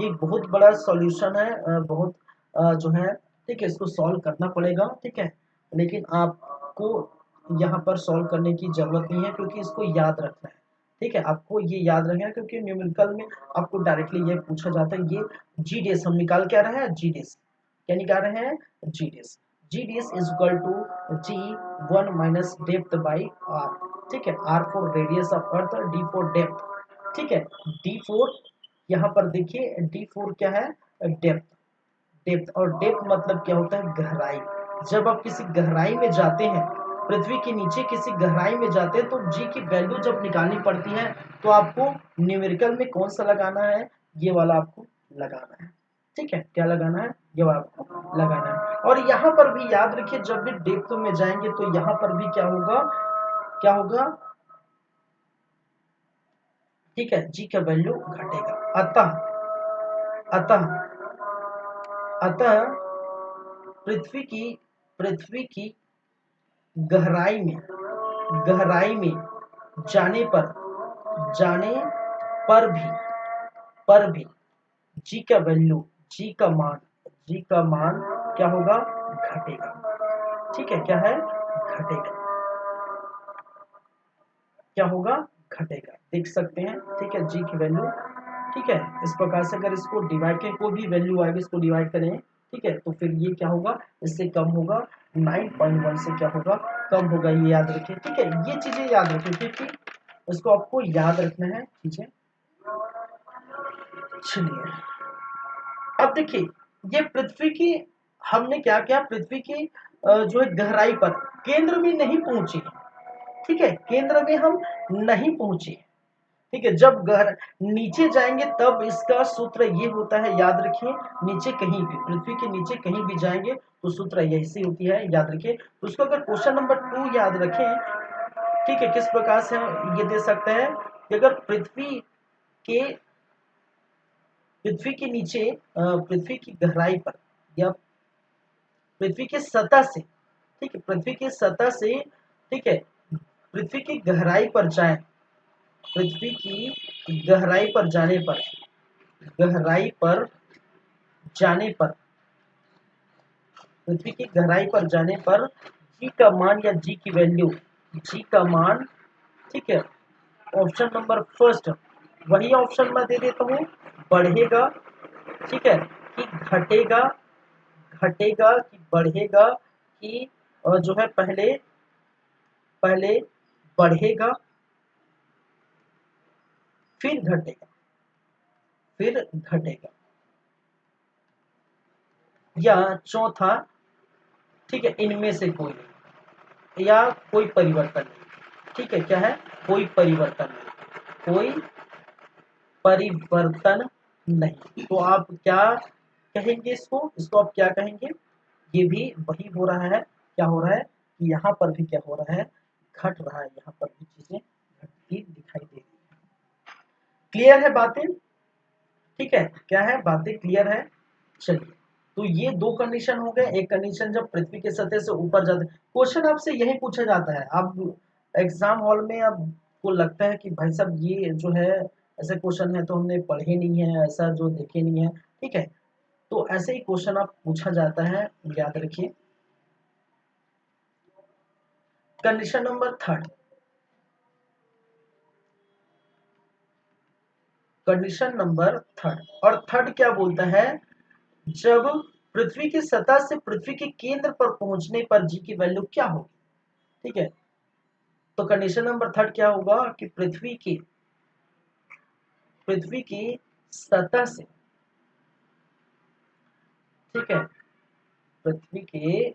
ये बहुत बड़ा सॉल्यूशन है, बहुत जो है, ठीक है, इसको सॉल्व करना पड़ेगा। ठीक है, लेकिन आपको यहाँ पर सॉल्व करने की जरूरत नहीं है, क्योंकि इसको याद रखना है। ठीक है, आपको ये याद रखना है, क्योंकि न्यूमेरिकल में आपको डायरेक्टली ये पूछा जाता है। ये जी डेस हम निकाल क्या रहे हैं, जी डेस क्या निकाल रहे हैं, जी डेस। जी डेस is equal to g 1 minus depth by R. ठीक है, R for radius of earth, D for depth. ठीक है, डी फोर, यहाँ पर देखिए डी फोर क्या है, डेप्थ। डेप्थ, और डेप्थ मतलब क्या होता है, गहराई। जब आप किसी गहराई में जाते हैं, पृथ्वी के नीचे किसी गहराई में जाते हैं, तो जी की वैल्यू जब निकालनी पड़ती है, तो आपको न्यूमेरिकल में कौन सा लगाना है, ये वाला आपको लगाना है। ठीक है, क्या लगाना है, ये वाला आपको लगाना है। और यहाँ पर भी याद रखिए, जब भी डेप्थ में जाएंगे तो यहाँ पर भी क्या होगा, क्या होगा, ठीक है, जी का वैल्यू घटेगा। अतः अतः अतः पृथ्वी की गहराई में, गहराई में जाने पर, जाने भी पर भी जी का वैल्यू, जी का मान, जी का मान क्या होगा, घटेगा। ठीक है, क्या है, घटेगा, क्या होगा, घटेगा, देख सकते हैं। ठीक है, जी की वैल्यू। ठीक है, इस प्रकार से अगर इसको डिवाइड करें, कोई भी वैल्यू आएगी इसको डिवाइड करें, ठीक है, तो फिर ये क्या होगा, इससे कम होगा, 9.1 से क्या होगा, कम होगा, ये याद रखिए। ठीक है, ये चीजें याद रखिए, क्योंकि इसको आपको याद रखना है चीजें। चलिए, अब देखिए, ये पृथ्वी की, हमने क्या किया, पृथ्वी की जो है गहराई पर, केंद्र में नहीं पहुंचे। ठीक है, केंद्र में हम नहीं पहुंचे। ठीक है, जब नीचे जाएंगे तब इसका सूत्र ये होता है, याद रखिए, नीचे कहीं भी, पृथ्वी के नीचे कहीं भी जाएंगे तो सूत्र यही होती है, याद रखिए। तो उसको अगर क्वेश्चन नंबर 2 याद रखें, ठीक है, किस प्रकार से हम ये दे सकते हैं कि अगर के पृथ्वी के नीचे, पृथ्वी की गहराई पर, या पृथ्वी के सतह से, ठीक है, पृथ्वी की सतह से, ठीक है, पृथ्वी की गहराई पर जाए, पृथ्वी की गहराई पर जाने पर, गहराई पर जाने पर, पृथ्वी की गहराई पर जाने पर जी का मान या जी की वैल्यू, जी का मान, ठीक है, ऑप्शन नंबर फर्स्ट वही ऑप्शन मैं दे देता हूँ, बढ़ेगा, ठीक है, कि घटेगा, घटेगा कि बढ़ेगा, कि जो है पहले पहले बढ़ेगा फिर घटेगा, फिर घटेगा, या चौथा, ठीक है, इनमें से कोई नहीं, या कोई परिवर्तन नहीं, ठीक है, क्या है, कोई परिवर्तन नहीं, कोई परिवर्तन नहीं। तो आप क्या कहेंगे इसको, इसको आप क्या कहेंगे, ये भी वही हो रहा है, क्या हो रहा है कि यहाँ पर भी क्या हो रहा है, घट रहा है, यहाँ पर भी चीजें घटती दिखाई दे रही है। क्लियर है बातें, ठीक है, क्या है, बातें क्लियर है। चलिए, तो ये दो कंडीशन हो गए, एक कंडीशन जब पृथ्वी के सतह से ऊपर जाते, क्वेश्चन आपसे यही पूछा जाता है, आप एग्जाम हॉल में आपको लगता है कि भाई साहब ये जो है ऐसे क्वेश्चन है तो हमने पढ़े नहीं है, ऐसा जो देखे नहीं है, ठीक है, तो ऐसे ही क्वेश्चन आप पूछा जाता है, याद रखिए। Condition number third, condition number third, और थर्ड क्या बोलता है, जब पृथ्वी की सतह से पृथ्वी के केंद्र पर पहुंचने पर जी की वैल्यू क्या होगी, ठीक है, तो कंडीशन नंबर थर्ड क्या होगा कि पृथ्वी की सतह से, ठीक है, पृथ्वी के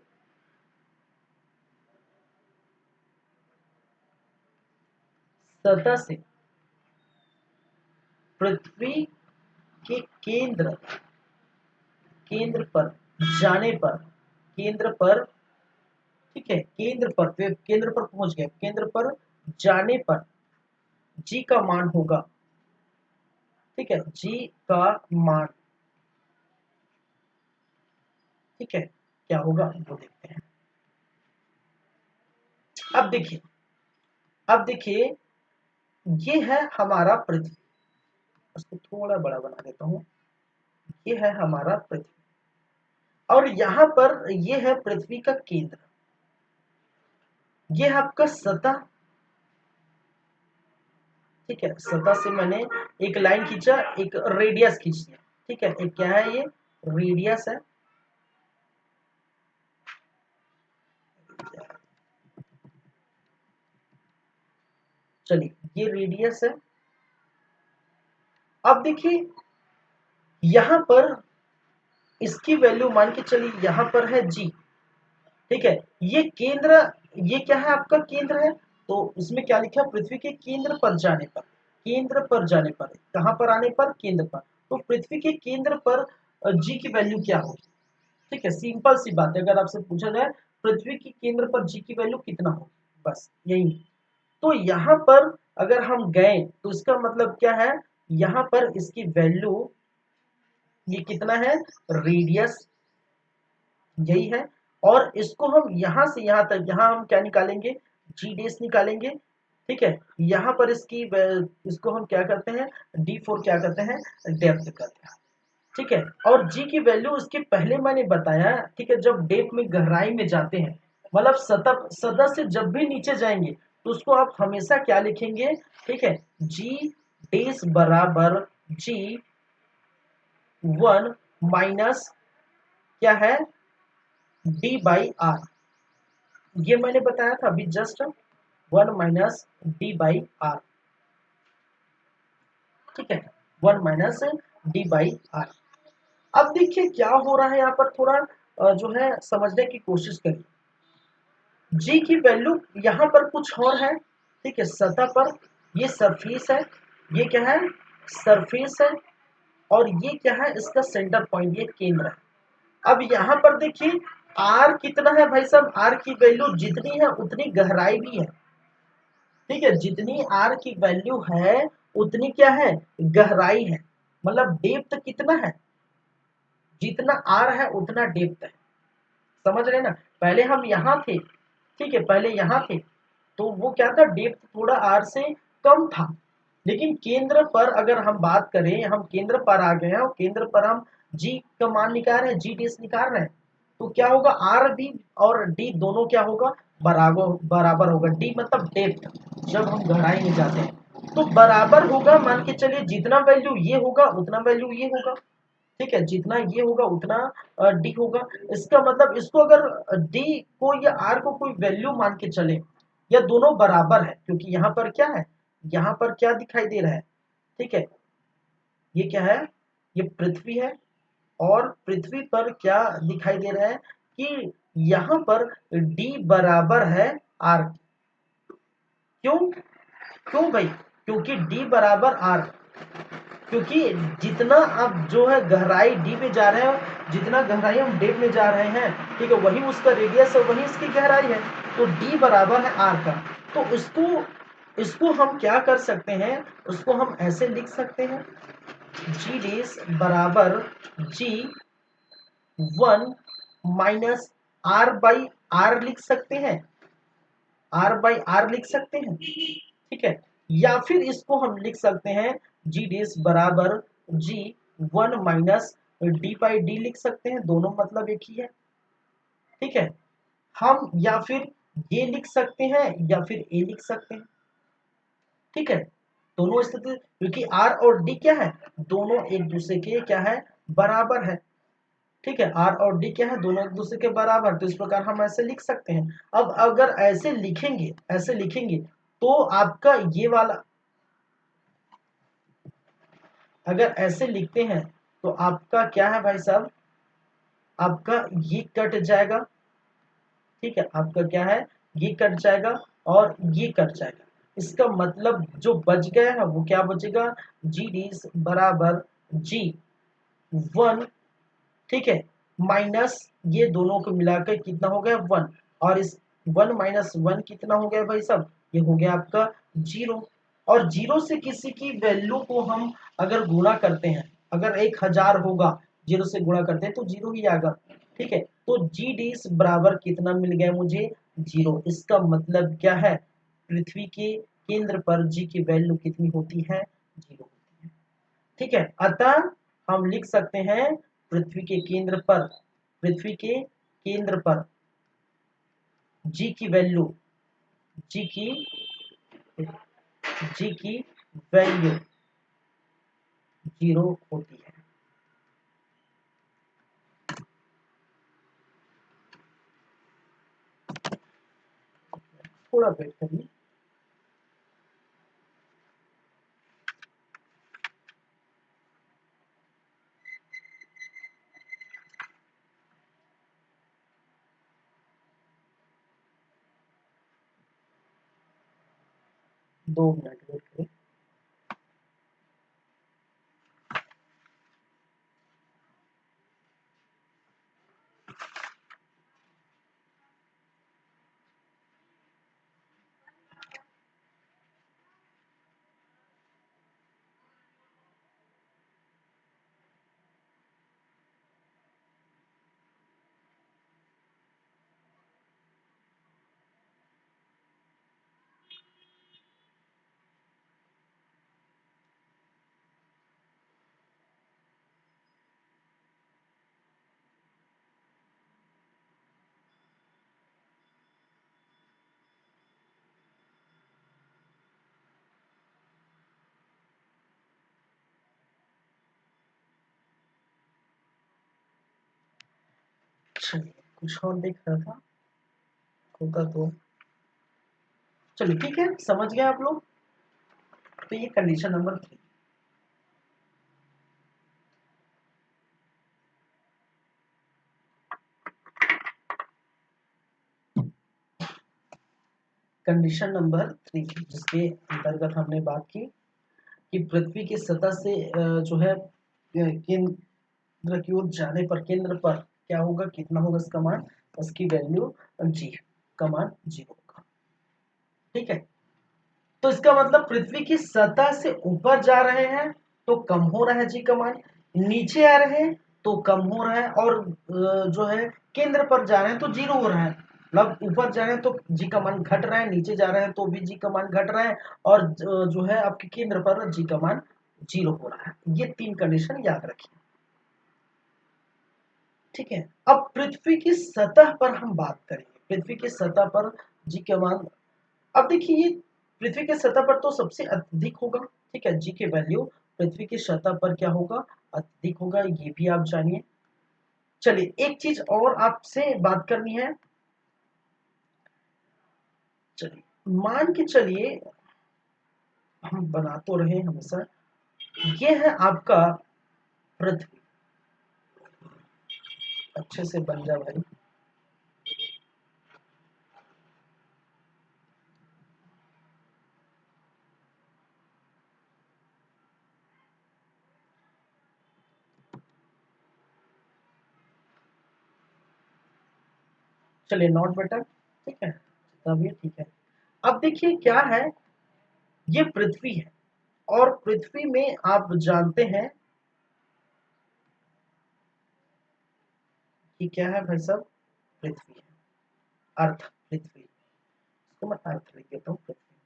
सतह से पृथ्वी के केंद्र पर जाने पर, केंद्र पर, ठीक है, केंद्र पर, केंद्र पर पहुंच गए, केंद्र पर जाने पर जी का मान होगा, ठीक है, जी का मान, ठीक है, क्या होगा वो देखते हैं। अब देखिए, अब देखिए, ये है हमारा पृथ्वी, उसको थोड़ा बड़ा बना देता हूं, ये है हमारा पृथ्वी, और यहां पर ये है पृथ्वी का केंद्र, ये है आपका सतह, ठीक है, सतह से मैंने एक लाइन खींचा, एक रेडियस खींच दिया, ठीक है, एक क्या है, ये रेडियस है, चलिए ये रेडियस है। अब देखिए यहां पर इसकी वैल्यू मान के चलिए, यहां पर है जी, ठीक है, ये केंद्र, ये क्या है आपका केंद्र है, तो इसमें क्या लिखा है, पृथ्वी के केंद्र पर जाने पर, केंद्र पर जाने पर, कहां पर आने पर, केंद्र पर, तो पृथ्वी के केंद्र पर जी की वैल्यू क्या होगी, ठीक है, सिंपल सी बात है, अगर आपसे पूछा जाए पृथ्वी के केंद्र पर जी की वैल्यू कितना होगी, बस यही। तो यहाँ पर अगर हम गए तो इसका मतलब क्या है, यहाँ पर इसकी वैल्यू ये कितना है, रेडियस, यही है, और इसको हम यहां से यहां तक, यहां हम क्या निकालेंगे, जी डेस निकालेंगे, ठीक है, यहाँ पर इसको हम क्या करते हैं, D4 क्या करते हैं, डेप्थ करते हैं, ठीक है, और जी की वैल्यू इसके पहले मैंने बताया, ठीक है, जब डेप्थ में गहराई में जाते हैं, मतलब सतह से जब भी नीचे जाएंगे तो उसको आप हमेशा क्या लिखेंगे, ठीक है, जी डेस बराबर G1 माइनस क्या है, D/R, ये मैंने बताया था अभी जस्ट, 1 - D/R, ठीक है, 1 - D/R। अब देखिए क्या हो रहा है यहाँ पर, थोड़ा जो है समझने की कोशिश करिए, जी की वैल्यू यहाँ पर कुछ और है, ठीक है, सतह पर ये सरफेस है, ये क्या है, सरफेस है, और ये क्या है, इसका सेंटर पॉइंट, ये केंद्र है। अब यहाँ पर देखिए आर कितना है भाई साहब, आर की वैल्यू जितनी है उतनी गहराई भी है, ठीक है, जितनी आर की वैल्यू है उतनी क्या है, गहराई है, मतलब डेप्थ कितना है, जितना आर है उतना डेप्थ है, समझ रहे ना, पहले हम यहाँ थे, ठीक है, पहले यहाँ थे तो वो क्या था, डेप्थ थोड़ा आर से कम था, लेकिन केंद्र पर अगर हम बात करें, हम केंद्र पर आ गए हैं और केंद्र पर हम जी का मान निकाल रहे हैं, जी डेस निकाल रहे हैं, तो क्या होगा, आर बी और डी दोनों क्या होगा, बराबर बराबर होगा। डी मतलब डेप्थ, जब हम गहराई में जाते हैं तो बराबर होगा। मान के चलिए जितना वैल्यू ये होगा उतना वैल्यू ये होगा, ठीक है, जितना ये होगा उतना डी होगा। इसका मतलब इसको अगर डी को या आर को कोई वैल्यू मान के चले, या दोनों बराबर है, क्योंकि यहाँ पर क्या है, यहाँ पर क्या दिखाई दे रहा है, ठीक है, ये क्या है, ये पृथ्वी है, और पृथ्वी पर क्या दिखाई दे रहा है कि यहाँ पर d बराबर है r। क्यों, क्यों भाई, क्योंकि d बराबर r, क्योंकि जितना आप जो है गहराई डी में जा रहे हैं, जितना गहराई हम डेप में जा रहे हैं, ठीक है, वही उसका रेडियस है, वही इसकी गहराई है। तो डी बराबर है आर का। तो इसको इसको हम क्या कर सकते हैं, उसको हम ऐसे लिख सकते हैं, जी डेस बराबर जी 1 - r/r लिख सकते हैं, r/r लिख सकते हैं, ठीक है। या फिर इसको हम लिख सकते हैं जी डेस बराबर जी 1 - d/d लिख सकते हैं, दोनों मतलब एक ही है, ठीक है। हम या फिर ये लिख सकते हैं या फिर ए लिख सकते हैं, ठीक है। दोनों स्थिति, क्योंकि आर और डी क्या है, दोनों एक दूसरे के क्या है, बराबर है, ठीक है। आर और डी क्या है, दोनों एक दूसरे के बराबर, तो इस प्रकार हम ऐसे लिख सकते हैं। अब अगर ऐसे लिखेंगे, ऐसे लिखेंगे तो आपका ये वाला, अगर ऐसे लिखते हैं तो आपका क्या है भाई साहब, आपका ये कट जाएगा, ठीक है, आपका क्या है, ये कट जाएगा और ये कट जाएगा। इसका मतलब जो बच गया है वो क्या बचेगा, जी डी बराबर जी 1, ठीक है, माइनस ये दोनों को मिलाकर कितना हो गया 1, और इस 1 - 1 कितना हो गया भाई साहब, ये हो गया आपका 0। और 0 से किसी की वैल्यू को हम अगर गुणा करते हैं, अगर 1000 होगा 0 से गुणा करते हैं तो 0 ही आएगा, ठीक है। तो जी डी बराबर कितना मिल गया मुझे, 0। इसका मतलब क्या है, पृथ्वी के केंद्र पर जी की वैल्यू कितनी होती है, 0 होती है, ठीक है। अतः हम लिख सकते हैं पृथ्वी के केंद्र पर, पृथ्वी के केंद्र पर जी की वैल्यू, जी की जी की वैल्यू 0 होती है। थोड़ा वेट करिए, दो मिनट वेट करिए। चलिए, कुछ और देख रहा था, होगा तो चलिए, ठीक है, समझ गए आप लोग। तो ये कंडीशन नंबर 3। कंडीशन नंबर 3 जिसके अंतर्गत हमने बात की कि पृथ्वी की सतह से जो है केंद्र की ओर जाने पर, केंद्र पर क्या होगा, कितना होगा इसका मान, उसकी वैल्यू जी का मान 0 होगा, ठीक है। तो इसका मतलब पृथ्वी की सतह से ऊपर जा रहे हैं तो कम हो रहा है जी का मान, नीचे आ रहे हैं तो कम हो रहा है, और जो है केंद्र पर जा रहे हैं तो 0 हो रहा है। मतलब ऊपर जा रहे हैं तो जी का मान घट रहा है, नीचे जा रहे हैं तो भी जी का मान घट रहा है, और जो है आपके केंद्र पर जी का मान 0 हो रहा है। ये 3 कंडीशन याद रखिए। ठीक है। अब पृथ्वी की सतह पर हम बात करेंगे, पृथ्वी की सतह पर जी का मान। अब देखिए ये पृथ्वी की सतह पर तो सबसे अधिक होगा, ठीक है, जी की वैल्यू पृथ्वी की सतह पर क्या होगा, अधिक होगा, ये भी आप जानिए। चलिए एक चीज और आपसे बात करनी है। चलिए मान के चलिए, हम बना तो रहे हमेशा, ये है आपका पृथ्वी, अच्छे से बन जा भाई। चलिए नॉट बेटर, ठीक है, तब ये ठीक है। अब देखिए क्या है, ये पृथ्वी है, और पृथ्वी में आप जानते हैं कि क्या है भाई साहब, पृथ्वी है, अर्थ, पृथ्वी, इसको मैं अर्थ लिख देता हूँ, पृथ्वी,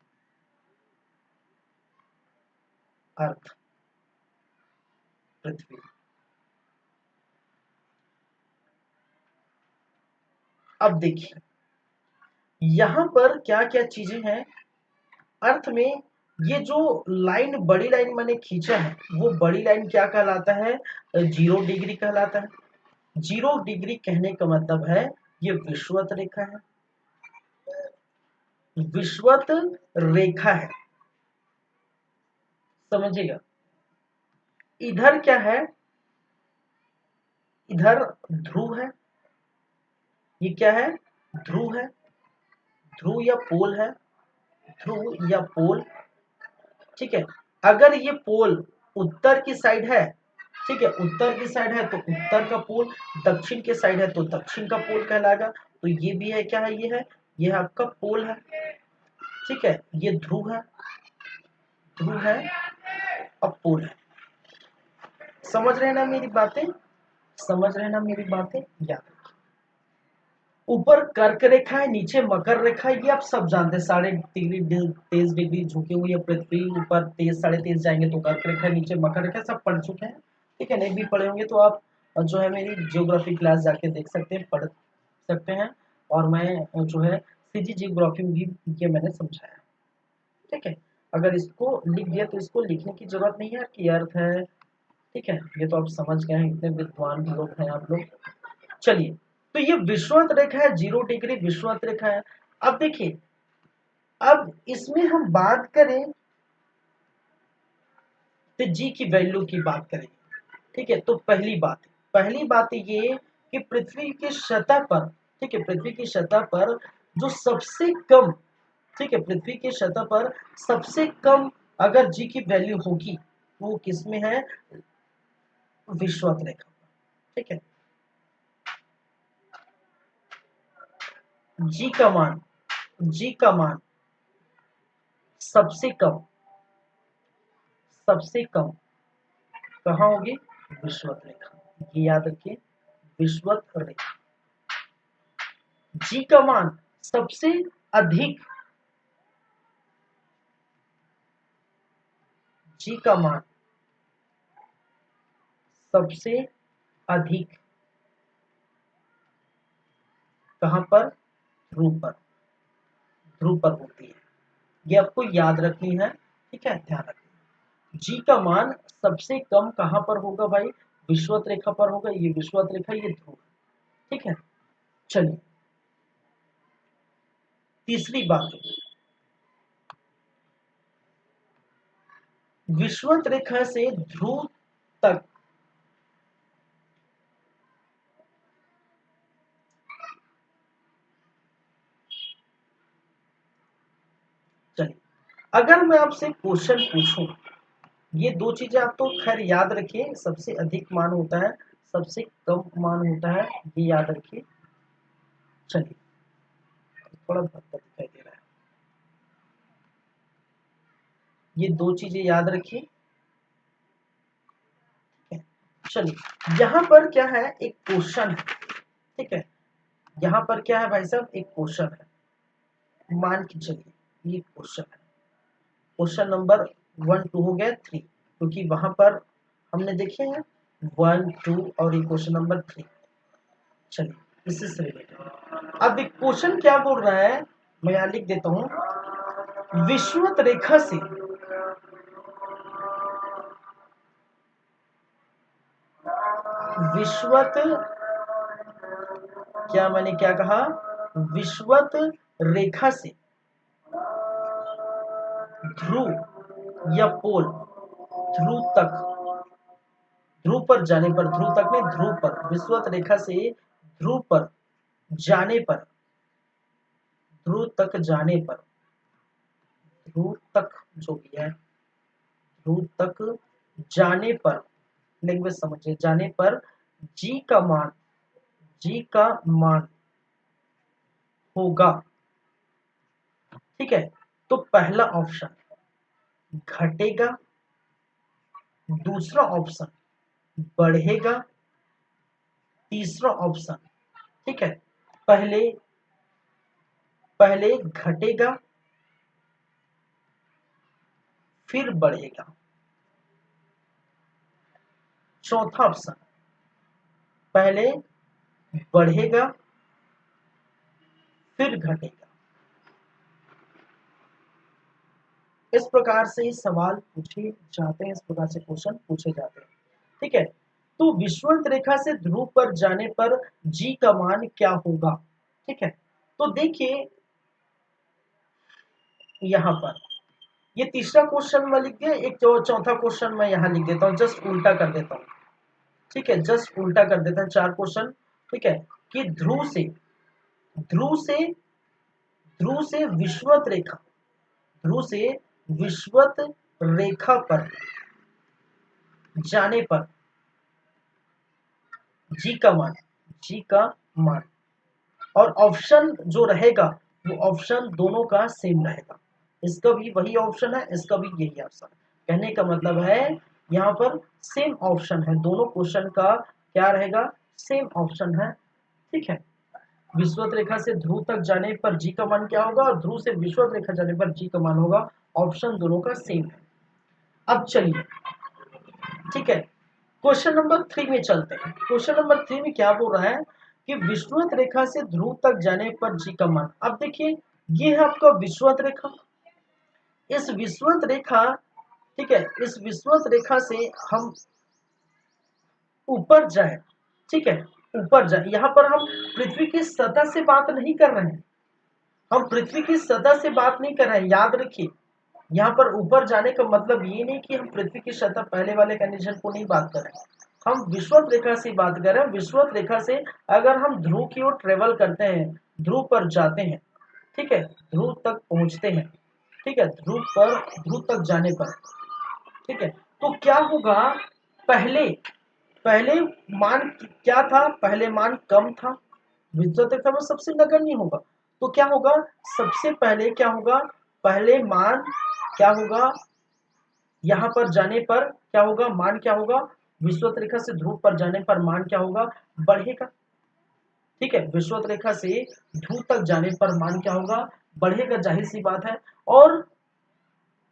अर्थ, पृथ्वी। अब देखिए यहां पर क्या क्या चीजें हैं अर्थ में। ये जो लाइन, बड़ी लाइन मैंने खींचा है, वो बड़ी लाइन क्या कहलाता है, 0 डिग्री कहलाता है। 0 डिग्री कहने का मतलब है ये विषुवत रेखा है, विषुवत रेखा है, समझिएगा। इधर क्या है, इधर ध्रुव है, ये क्या है, ध्रुव है, ध्रुव या पोल है, ध्रुव या पोल, ठीक है। अगर ये पोल उत्तर की साइड है, ठीक है, उत्तर की साइड है तो उत्तर का पोल, दक्षिण के साइड है तो दक्षिण का पोल कहलाएगा। तो ये भी है, क्या है, ये है आपका पोल है, ठीक है, ये ध्रुव है, ध्रुव है, अब पोल है। समझ रहे हैं ना मेरी बातें, समझ रहे हैं ना मेरी बातें, याद रखिए। ऊपर कर्क रेखा है, नीचे मकर रेखा है, ये आप सब जानते हैं। 23.5 डिग्री झुके हुए है पृथ्वी, ऊपर 23, 23.5 जाएंगे तो कर्क रेखा, नीचे मकर रेखा, सब पढ़ चुके हैं, ठीक है। नहीं भी पढ़े होंगे तो आप जो है मेरी ज्योग्राफी क्लास जाके देख सकते हैं, पढ़ सकते हैं। और मैं जो है सीजी जियोग्राफी भी ये मैंने समझाया, ठीक है। अगर इसको लिख दिया तो इसको लिखने की जरूरत नहीं है कि अर्थ है, ठीक है, ये तो आप समझ गए हैं, इतने विद्वान लोग हैं आप लोग। चलिए, तो ये विषुवत रेखा है, 0 डिग्री विषुवत रेखा है। अब देखिए, अब इसमें हम बात करें तो जी की वैल्यू की बात करेंगे, ठीक है। तो पहली बात ये कि पृथ्वी की सतह पर, ठीक है, पृथ्वी की सतह पर जो सबसे कम, ठीक है, पृथ्वी की सतह पर सबसे कम अगर जी की वैल्यू होगी वो किस में है, विषुवत रेखा, ठीक है। जी का मान, जी का मान सबसे कम, सबसे कम कहाँ होगी, विषुवत रेखा, ये याद रखिए, विषुवत रेखा। जी का मान सबसे अधिक, जी का मान सबसे अधिक कहां पर, ध्रुव पर, ध्रुव पर होती है, ये आपको याद रखनी है, ठीक है, ध्यान रखना। जी का मान सबसे कम कहां पर होगा भाई, विषुवत रेखा पर होगा, ये विषुवत रेखा, ये ध्रुव, ठीक है। चलिए तीसरी बात, विषुवत रेखा से ध्रुव तक, चलिए अगर मैं आपसे क्वेश्चन पूछूं, ये दो चीजें आप तो खैर याद रखिए, सबसे अधिक मान होता है, सबसे कम मान होता है, ये याद रखिए। चलिए थोड़ा भद्दा दिखाई दे रहा है, ये दो चीजें याद रखिए, ठीक है। चलिए यहाँ पर क्या है, एक क्वेश्चन है, ठीक है, यहाँ पर क्या है भाई साहब, एक क्वेश्चन है, मान के चलिए ये क्वेश्चन है, क्वेश्चन नंबर 1 2 हो गया 3, क्योंकि वहां पर हमने देखे हैं 1 2 और ये क्वेश्चन नंबर 3, चलिए इससे से रिलेटेड अब एक क्वेश्चन क्या बोल रहा है, मैं यहाँ लिख देता हूं। विषुवत रेखा से विषुवत, क्या मैंने क्या कहा, विषुवत रेखा से ध्रुव या पोल, ध्रुव तक, ध्रुव पर जाने पर, ध्रुव तक नहीं ध्रुव पर, विषुवत रेखा से ध्रुव पर जाने पर, ध्रुव तक जाने पर, ध्रुव तक जो भी है, ध्रुव तक जाने पर, लैंग्वेज समझिए, जाने पर जी का मान, जी का मान होगा, ठीक है। तो पहला ऑप्शन घटेगा, दूसरा ऑप्शन बढ़ेगा, तीसरा ऑप्शन, ठीक है, पहले पहले घटेगा फिर बढ़ेगा, चौथा ऑप्शन पहले बढ़ेगा फिर घटेगा। इस प्रकार से सवाल पूछे जाते हैं, इस प्रकार से क्वेश्चन पूछे जाते हैं, ठीक है। तो विषुवत रेखा से ध्रुव पर जाने पर जी का मान क्या होगा, ठीक है। तो देखिए यहां पर ये तीसरा क्वेश्चन मैं लिख दिया, एक चौथा क्वेश्चन मैं यहां लिख देता हूं, जस्ट उल्टा कर देता हूं, ठीक है, जस्ट उल्टा कर देता हूं, चार क्वेश्चन, ठीक है, कि ध्रुव से ध्रुव से विषुवत रेखा, ध्रुव से विषुवत रेखा पर जाने पर जी का मान, जी का मान, और ऑप्शन जो रहेगा वो ऑप्शन दोनों का सेम रहेगा, इसका भी वही ऑप्शन है, इसका भी यही ऑप्शन है। कहने का मतलब है यहाँ पर सेम ऑप्शन है, दोनों क्वेश्चन का क्या रहेगा, सेम ऑप्शन है, ठीक है। विषुवत रेखा से ध्रुव तक जाने पर जी का मान क्या होगा और ध्रुव से विषुवत रेखा जाने पर जी का मान होगा, ऑप्शन दोनों का सेम है। अब चलिए, ठीक है, क्वेश्चन नंबर 3 में चलते हैं। क्वेश्चन नंबर 3 में क्या बोल रहा है कि विषुवत रेखा से ध्रुव तक जाने पर जी का मान। अब देखिए ये है आपका विषुवत रेखा, इस विषुवत रेखा, ठीक है, इस विषुवत रेखा से हम ऊपर जाए, ठीक है, ऊपर जाए, यहाँ पर हम पृथ्वी की सतह से बात नहीं कर रहे हैं, हम पृथ्वी की सतह से बात नहीं कर रहे हैं, याद रखिए। यहाँ पर ऊपर जाने का मतलब ये नहीं कि हम पृथ्वी की सतह पहले वाले कंडीशन को नहीं बात कर रहे हैं, हम विषुवत रेखा से बात कर रहे हैं। विषुवत रेखा से अगर हम ध्रुव की ओर ट्रेवल करते हैं, ध्रुव पर जाते हैं, ठीक है, ध्रुव तक पहुंचते हैं, ठीक है, ध्रुव तक जाने पर, ठीक है, तो क्या होगा, पहले पहले मान क्या था, पहले मान कम था, विषुवत रेखा में सबसे नगण्य होगा, तो क्या होगा, सबसे पहले क्या होगा, पहले मान क्या होगा, यहां पर जाने पर क्या होगा, मान क्या होगा, विषुवत रेखा से ध्रुव पर जाने पर मान क्या होगा, बढ़ेगा, ठीक है, विषुवत रेखा से ध्रुव तक जाने पर मान क्या होगा, बढ़ेगा, जाहिर सी बात है। और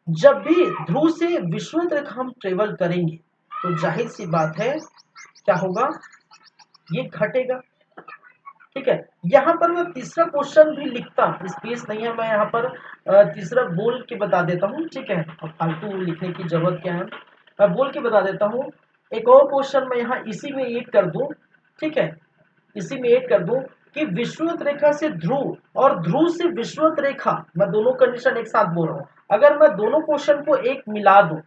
जब भी ध्रुव से विषुवत रेखा हम ट्रेवल करेंगे तो जाहिर सी बात है क्या होगा, ये घटेगा, ठीक है। यहाँ पर मैं तीसरा क्वेश्चन भी लिखता, स्पेस नहीं है, मैं यहाँ पर तीसरा बोल के बता देता हूँ, ठीक है, अब फालतू लिखने की जरूरत क्या है, मैं बोल के बता देता हूँ। एक और क्वेश्चन मैं यहाँ इसी में ऐड कर दूं, ठीक है, इसी में ऐड कर दूं कि विषुवत रेखा से ध्रुव और ध्रुव से विषुवत रेखा, मैं दोनों कंडीशन एक साथ बोल रहा हूँ, अगर मैं दोनों क्वेश्चन को एक मिला दूं,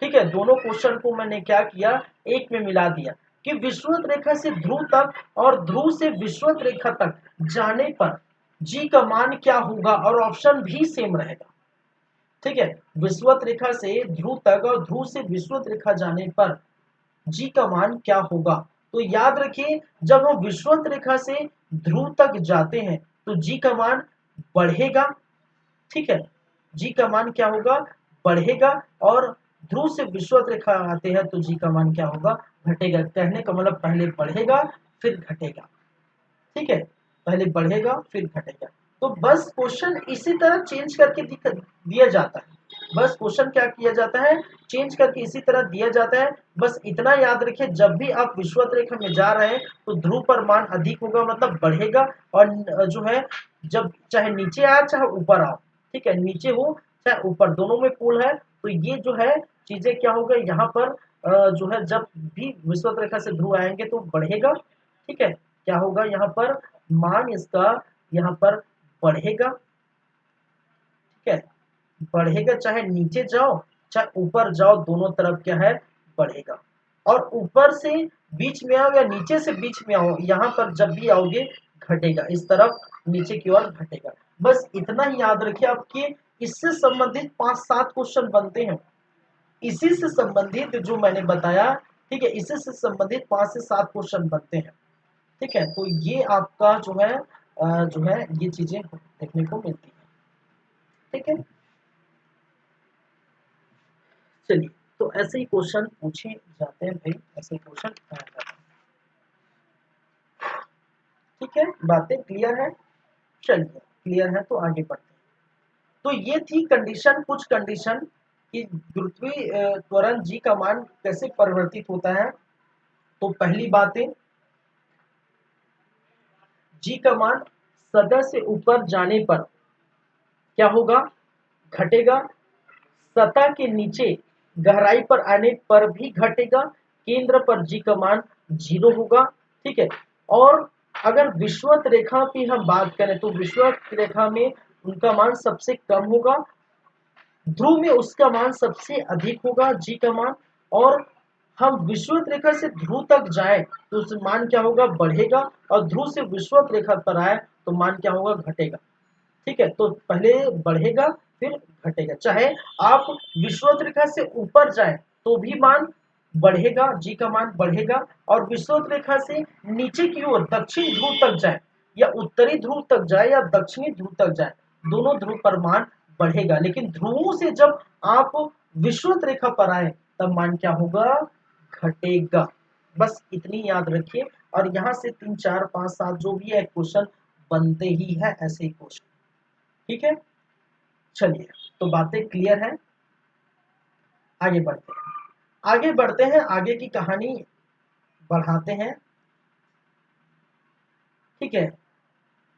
ठीक है, दोनों क्वेश्चन को मैंने क्या किया, एक में मिला दिया कि विषुवत रेखा से ध्रुव तक और ध्रुव से विषुवत रेखा तक जाने पर जी का मान क्या होगा, और ऑप्शन भी सेम रहेगा, ठीक है। विषुवत रेखा से ध्रुव तक और ध्रुव से विषुवत रेखा जाने पर जी का मान क्या होगा। तो याद रखिए जब हम विषुवत रेखा से ध्रुव तक जाते हैं तो जी का मान बढ़ेगा, ठीक है, जी का मान क्या होगा, बढ़ेगा, और ध्रुव से विषुवत रेखा आते हैं तो जी का मान क्या होगा, घटेगा। कहने का मतलब पहले बढ़ेगा फिर घटेगा, ठीक है, पहले बढ़ेगा फिर घटेगा। तो बस क्वेश्चन इसी तरह चेंज करके दिया जाता है, बस क्वेश्चन क्या किया जाता है, चेंज करके इसी तरह दिया जाता है। बस इतना याद रखिए, जब भी आप विषुवत रेखा में जा रहे हैं तो ध्रुव पर मान अधिक होगा, मतलब बढ़ेगा। और जो है जब चाहे नीचे आए चाहे ऊपर आओ, ठीक है, नीचे हो चाहे ऊपर, दोनों में पुल है, तो ये जो है चीजें क्या होगा यहाँ पर जो है जब भी विषुवत रेखा से ध्रुव आएंगे तो बढ़ेगा, ठीक है। क्या होगा यहाँ पर, मान इसका यहाँ पर बढ़ेगा, ठीक है, बढ़ेगा, चाहे नीचे जाओ चाहे ऊपर जाओ, दोनों तरफ क्या है, बढ़ेगा। और ऊपर से बीच में आओ या नीचे से बीच में आओ, यहाँ पर जब भी आओगे घटेगा, इस तरफ नीचे की ओर घटेगा। बस इतना ही याद रखिए, आपके इससे संबंधित 5-7 क्वेश्चन बनते हैं, इसी से संबंधित जो मैंने बताया, ठीक है, इसी से संबंधित 5 से 7 क्वेश्चन बनते हैं, ठीक है। तो ये आपका जो है ये चीजें देखने को मिलती है, ठीक है। चलिए, तो ऐसे ही क्वेश्चन पूछे जाते हैं भाई, ऐसे क्वेश्चन आया जाता है, ठीक है। बातें क्लियर है? चलिए, क्लियर है तो आगे बढ़ते हैं। तो ये थी कंडीशन, कुछ कंडीशन कि गुरुत्वीय त्वरण जी का मान कैसे परिवर्तित होता है। तो पहली बात है, जी का मान सतह से ऊपर जाने पर क्या होगा, घटेगा। सतह के नीचे गहराई पर आने पर भी घटेगा। केंद्र पर जी का मान 0 होगा, ठीक है। और अगर विषुवत रेखा की हम बात करें तो विषुवत रेखा में उनका मान सबसे कम होगा, ध्रुव में उसका मान सबसे अधिक होगा, जी का मान। और हम विषुवत रेखा से ध्रुव तक जाएं तो उस मान क्या होगा, बढ़ेगा। और ध्रुव से विषुवत रेखा पर आए तो मान क्या होगा, घटेगा, ठीक है। तो पहले बढ़ेगा फिर घटेगा। चाहे आप विषुवत रेखा से ऊपर जाए तो भी मान बढ़ेगा, जी का मान बढ़ेगा। और विषुवत रेखा से नीचे की ओर दक्षिण ध्रुव तक जाए या उत्तरी ध्रुव तक जाए या दक्षिणी ध्रुव तक जाए, दोनों ध्रुव पर मान बढ़ेगा। लेकिन ध्रुवों से जब आप विषुवत रेखा पर आए तब मान क्या होगा, घटेगा। बस इतनी याद रखिए। और यहाँ से 3, 4, 5, 7 जो भी है क्वेश्चन बनते ही है, ऐसे ही क्वेश्चन, ठीक है। चलिए, तो बातें क्लियर है, आगे बढ़ते हैं, आगे बढ़ते हैं, आगे की कहानी बढ़ाते हैं, ठीक है।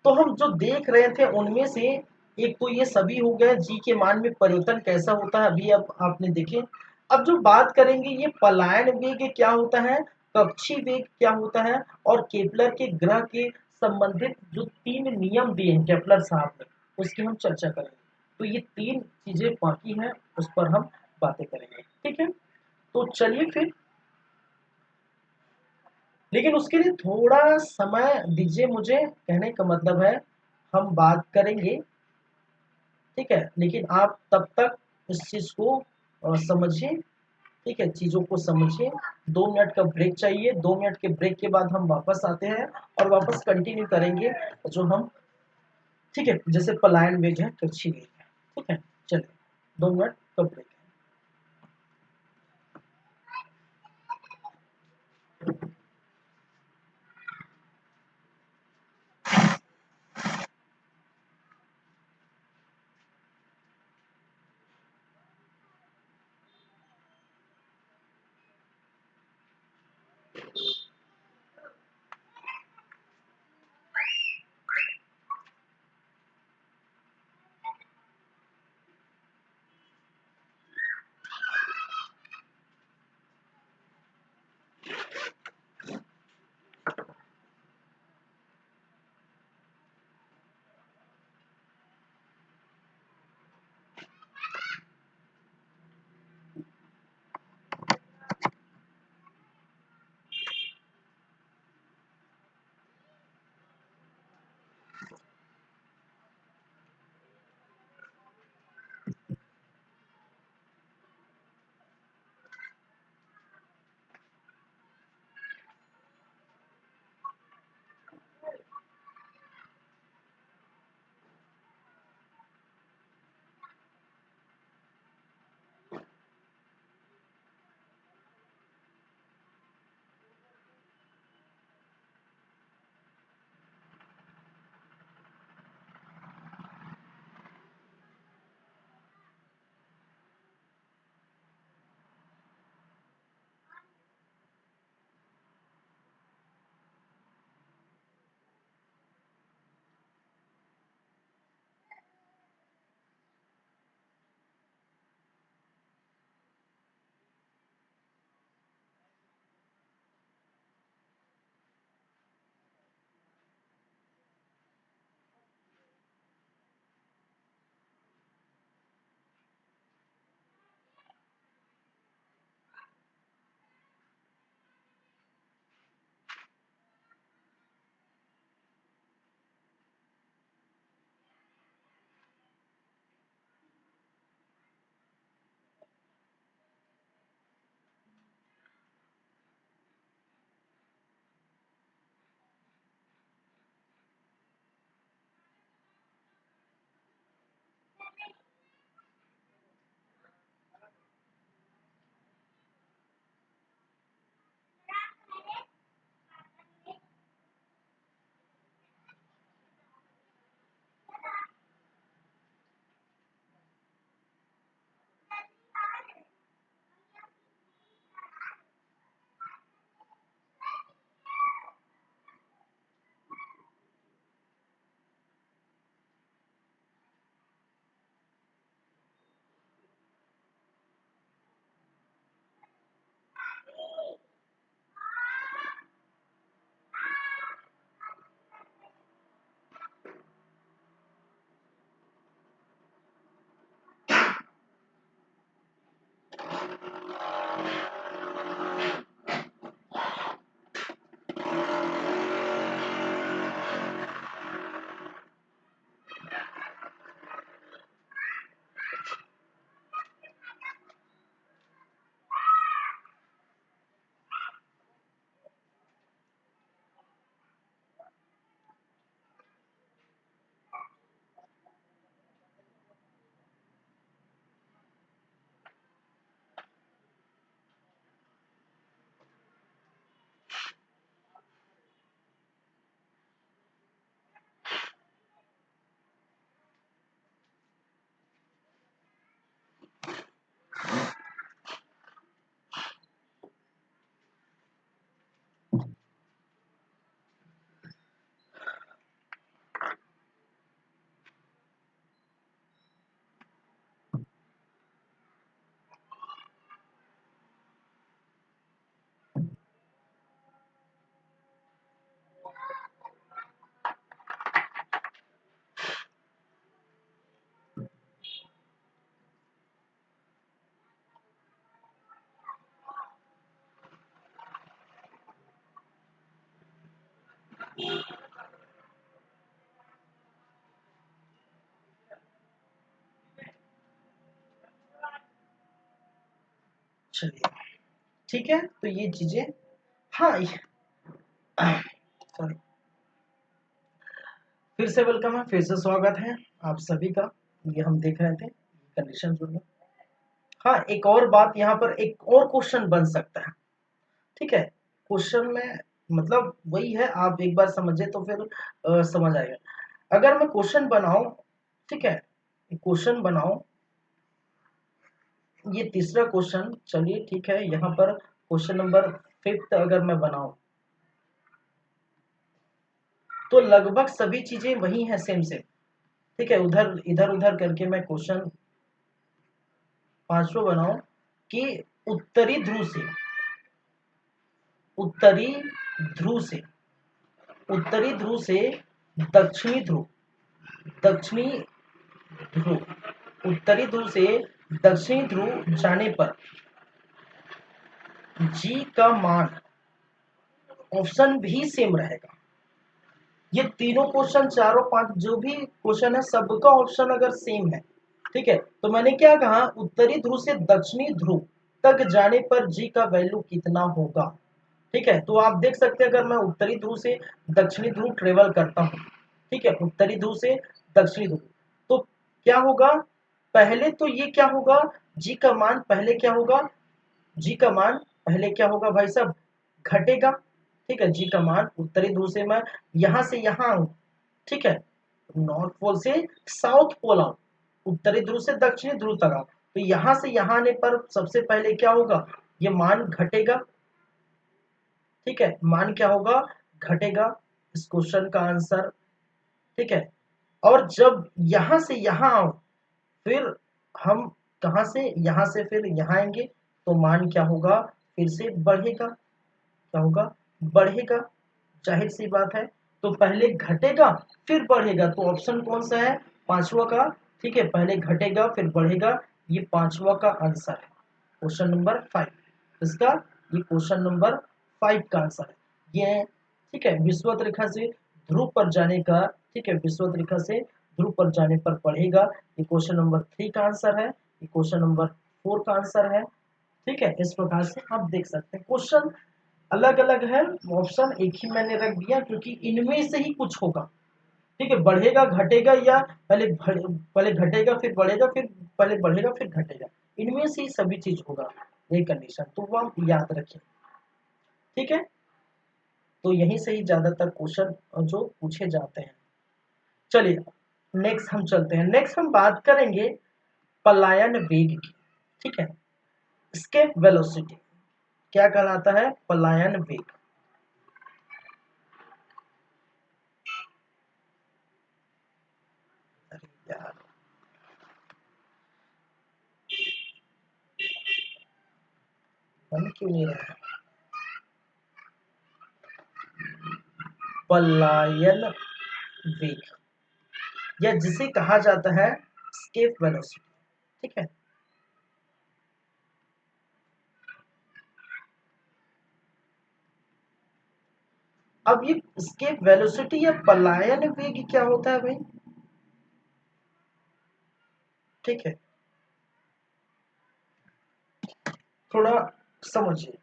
तो हम जो देख रहे थे उनमें से एक तो ये सभी हो गए, जी के मान में परिवर्तन कैसा होता है अभी अब आपने देखे। अब जो बात करेंगे ये पलायन वेग क्या होता है, कक्षी वेग क्या होता है, और केपलर के ग्रह के संबंधित जो 3 नियम दिए हैं केपलर साहब ने, उसकी हम चर्चा करेंगे। तो ये 3 चीजें बाकी हैं, उस पर हम बातें करेंगे, ठीक है। तो चलिए फिर, लेकिन उसके लिए थोड़ा समय दीजिए मुझे, कहने का मतलब है हम बात करेंगे, ठीक है। लेकिन आप तब तक इस चीज को समझिए, ठीक है, चीजों को समझिए। 2 मिनट का ब्रेक चाहिए, 2 मिनट के ब्रेक के बाद हम वापस आते हैं और वापस कंटिन्यू करेंगे जो हम, ठीक है, जैसे पलायन वेग है, कक्षी वेग है, ठीक है। चलिए, 2 मिनट का ब्रेक। चलिए ठीक है, तो ये चीजें, हाँ सॉरी, फिर से वेलकम है, फिर से स्वागत है आप सभी का। ये हम देख रहे थे कंडीशन जुड़ गया। हाँ, एक और बात यहाँ पर एक और क्वेश्चन बन सकता है, ठीक है। क्वेश्चन में मतलब वही है, आप एक बार समझे तो फिर समझ आएगा। अगर मैं क्वेश्चन बनाऊं, ठीक है, क्वेश्चन बनाऊं, ये तीसरा क्वेश्चन, चलिए ठीक है, यहाँ पर क्वेश्चन नंबर 5 अगर मैं बनाऊं तो लगभग सभी चीजें वही हैं, सेम सेम, ठीक है। उधर इधर उधर करके मैं क्वेश्चन 5वां बनाऊं कि उत्तरी ध्रुव से, उत्तरी ध्रुव से, उत्तरी ध्रुव से दक्षिणी ध्रुव, दक्षिणी ध्रुव, उत्तरी ध्रुव से दक्षिणी ध्रुव जाने पर जी का मान ऑप्शन भी सेम रहेगा। ये तीनों क्वेश्चन, चारों पांच जो भी क्वेश्चन है, सबका ऑप्शन अगर सेम है, ठीक है, तो मैंने क्या कहा, उत्तरी ध्रुव से दक्षिणी ध्रुव तक जाने पर जी का वैल्यू कितना होगा, ठीक है। तो आप देख सकते हैं, अगर मैं उत्तरी ध्रुव से दक्षिणी ध्रुव ट्रेवल करता हूँ, ठीक है, उत्तरी ध्रुव से दक्षिणी ध्रुव, तो क्या होगा, पहले तो ये क्या होगा, जी का मान पहले क्या होगा, जी का मान पहले क्या होगा भाई साहब, घटेगा, ठीक है। जी का मान उत्तरी ध्रुव से मैं यहां से यहां आऊं, ठीक है, नॉर्थ पोल से साउथ पोल आऊं, उत्तरी ध्रुव से दक्षिणी ध्रुव तक आऊं, तो यहां से यहां आने पर सबसे पहले क्या होगा, ये मान घटेगा, ठीक है, मान क्या होगा, घटेगा, इस क्वेश्चन का आंसर, ठीक है। और जब यहां से यहां आओ, फिर हम कहां से, यहां से फिर यहां आएंगे, तो मान क्या होगा, फिर से बढ़ेगा, क्या होगा, बढ़ेगा, जाहिर सी बात है। तो पहले घटेगा फिर बढ़ेगा, तो ऑप्शन कौन सा है, पांचवा का, ठीक है, पहले घटेगा फिर बढ़ेगा, ये पांचवा का आंसर है, क्वेश्चन नंबर 5 इसका, ये क्वेश्चन नंबर 5 का आंसर है ये, ठीक है। विषुवत रेखा से ध्रुव पर जाने का, ठीक है, विषुवत रेखा से ध्रुव पर जाने पर बढ़ेगा, ये क्वेश्चन नंबर 3 का आंसर है, ये क्वेश्चन नंबर 4 का आंसर है, ठीक है। इस प्रकार से आप देख सकते हैं, क्वेश्चन अलग अलग है, ऑप्शन एक ही मैंने रख दिया क्योंकि इनमें से ही कुछ होगा, ठीक है, बढ़ेगा घटेगा, या पहले घटेगा फिर बढ़ेगा, फिर पहले बढ़ेगा फिर घटेगा, इनमें से ही सभी चीज होगा, ये कंडीशन तो वो आप याद रखें, ठीक है। तो यहीं से ही ज्यादातर क्वेश्चन जो पूछे जाते हैं। चलिए नेक्स्ट हम चलते हैं, नेक्स्ट हम बात करेंगे पलायन वेग की, ठीक है, एस्केप वेलोसिटी, क्या कहलाता है, पलायन वेग। अरे यार, बन क्यों नहीं रहा है, पलायन वेग, या जिसे कहा जाता है एस्केप वेलोसिटी, ठीक है। अब ये एस्केप वेलोसिटी या पलायन वेग क्या होता है भाई, ठीक है, थोड़ा समझिए।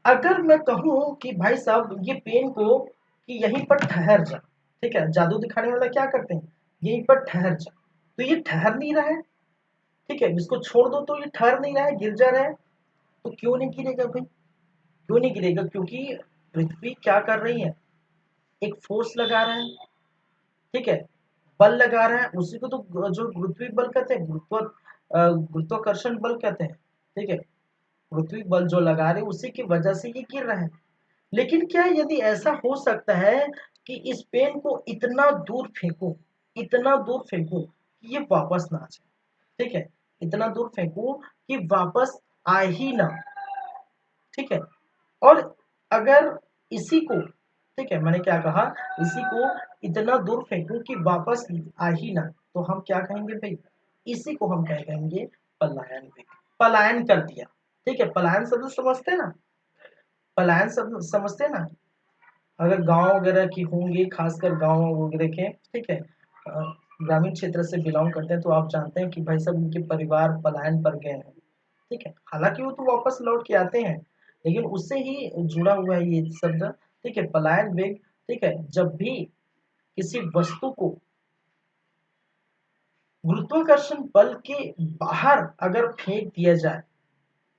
अगर मैं कहूं कि भाई साहब ये पेन को कि यहीं पर ठहर जा, ठीक है, जादू दिखाने वाला क्या करते हैं, यहीं पर ठहर जा, तो ये ठहर नहीं रहा है, ठीक है, इसको छोड़ दो तो ये ठहर नहीं रहा है, गिर जा रहा है, तो क्यों नहीं गिरेगा भाई, क्यों नहीं गिरेगा, क्योंकि पृथ्वी क्या कर रही है, एक फोर्स लगा रहा है, ठीक है, बल लगा रहा है, उसी को तो जो गुरुत्वीय बल कहते हैं, गुरुत्वाकर्षण बल कहते हैं, ठीक है, पृथ्वी बल जो लगा रहे उसी की वजह से ये गिर रहा है। लेकिन क्या यदि ऐसा हो सकता है कि इस पेन को इतना दूर फेंको, इतना दूर फेंको कि ये वापस ना आ जाए, ठीक है, इतना दूर फेंको कि वापस आ ही ना, ठीक है। और अगर इसी को, ठीक है, मैंने क्या कहा, इसी को इतना दूर फेंकूं कि वापस आ ही ना, तो हम क्या कहेंगे भाई, इसी को हम क्या कहेंगे, पलायन वेग, पलायन कर दिया, ठीक है। पलायन शब्द समझते हैं ना, पलायन शब्द समझते हैं ना, अगर गांव वगैरह की होंगे, खासकर गांव वगैरह के, ठीक है, ग्रामीण क्षेत्र से बिलोंग करते हैं तो आप जानते हैं कि भाई साहब उनके परिवार पलायन पर गए हैं, ठीक है। हालांकि वो तो वापस लौट के आते हैं, लेकिन उससे ही जुड़ा हुआ है ये शब्द, ठीक है। पलायन वेग, ठीक है। जब भी किसी वस्तु को गुरुत्वाकर्षण बल के बाहर अगर फेंक दिया जाए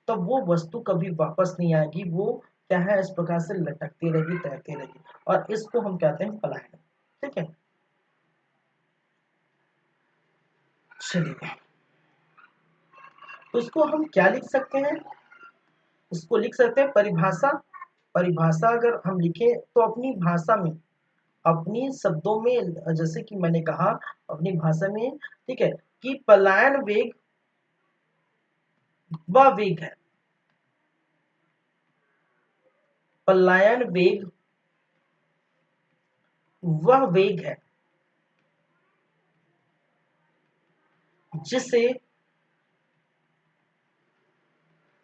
तब वो वस्तु कभी वापस नहीं आएगी, वो क्या है, इस प्रकार से लटकती रहेगी, तैरती रहेगी, और इसको हम कहते हैं पलायन, ठीक है। चलिए, तो इसको हम क्या लिख सकते हैं, इसको लिख सकते हैं परिभाषा। परिभाषा अगर हम लिखें तो अपनी भाषा में, अपनी शब्दों में, जैसे कि मैंने कहा अपनी भाषा में, ठीक है, कि पलायन वेग वह वेग है, पलायन वेग वह वेग है जिससे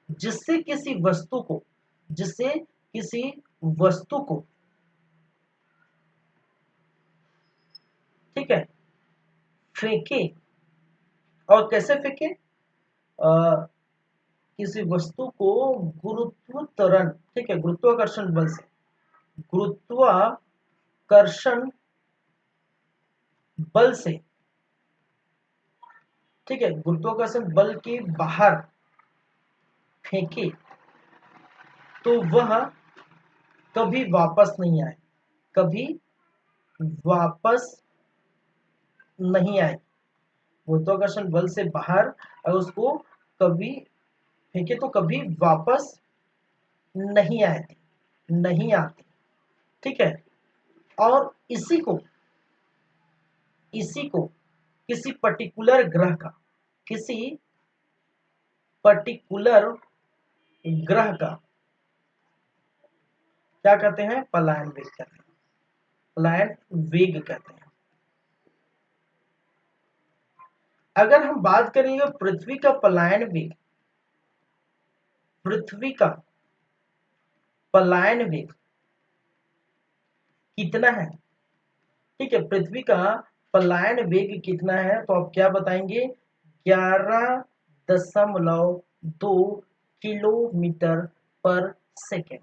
जिससे किसी वस्तु को, जिससे किसी वस्तु को, ठीक है, फेंके। और कैसे फेंके, किसी वस्तु को गुरुत्व त्वरण, ठीक है, गुरुत्वाकर्षण बल से, गुरुत्वाकर्षण बल से, ठीक है, गुरुत्वाकर्षण बल के बाहर फेंके तो वह कभी वापस नहीं आए, कभी वापस नहीं आए। गुरुत्वाकर्षण बल से बाहर अगर उसको कभी फेंके तो कभी वापस नहीं आती, नहीं आती, ठीक है। और इसी को किसी पर्टिकुलर ग्रह का, किसी पर्टिकुलर ग्रह का क्या कहते हैं, पलायन वेग कहते हैं, पलायन वेग कहते हैं। अगर हम बात करेंगे पृथ्वी का पलायन वेग, पृथ्वी का पलायन वेग कितना है, ठीक है, पृथ्वी का पलायन वेग कितना है, तो आप क्या बताएंगे, 11.2 किलोमीटर पर सेकेंड।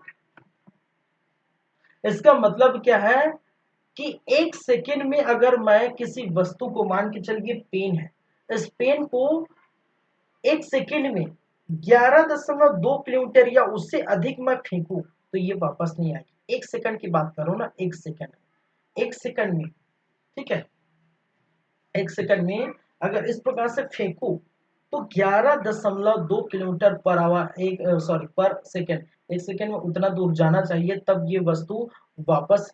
इसका मतलब क्या है कि एक सेकेंड में अगर मैं किसी वस्तु को, मान के चलिए पेन है, इस पेन को एक सेकेंड में 11.2 किलोमीटर या उससे अधिक मैं फेंकू तो ये वापस नहीं आएगी। एक सेकंड की बात करो ना, एक सेकंड, एक सेकंड में, ठीक है, एक सेकंड में अगर इस प्रकार से फेंकू तो 11.2 किलोमीटर पर आवर, एक सॉरी पर सेकंड, एक सेकंड में उतना दूर जाना चाहिए तब ये वस्तु वापस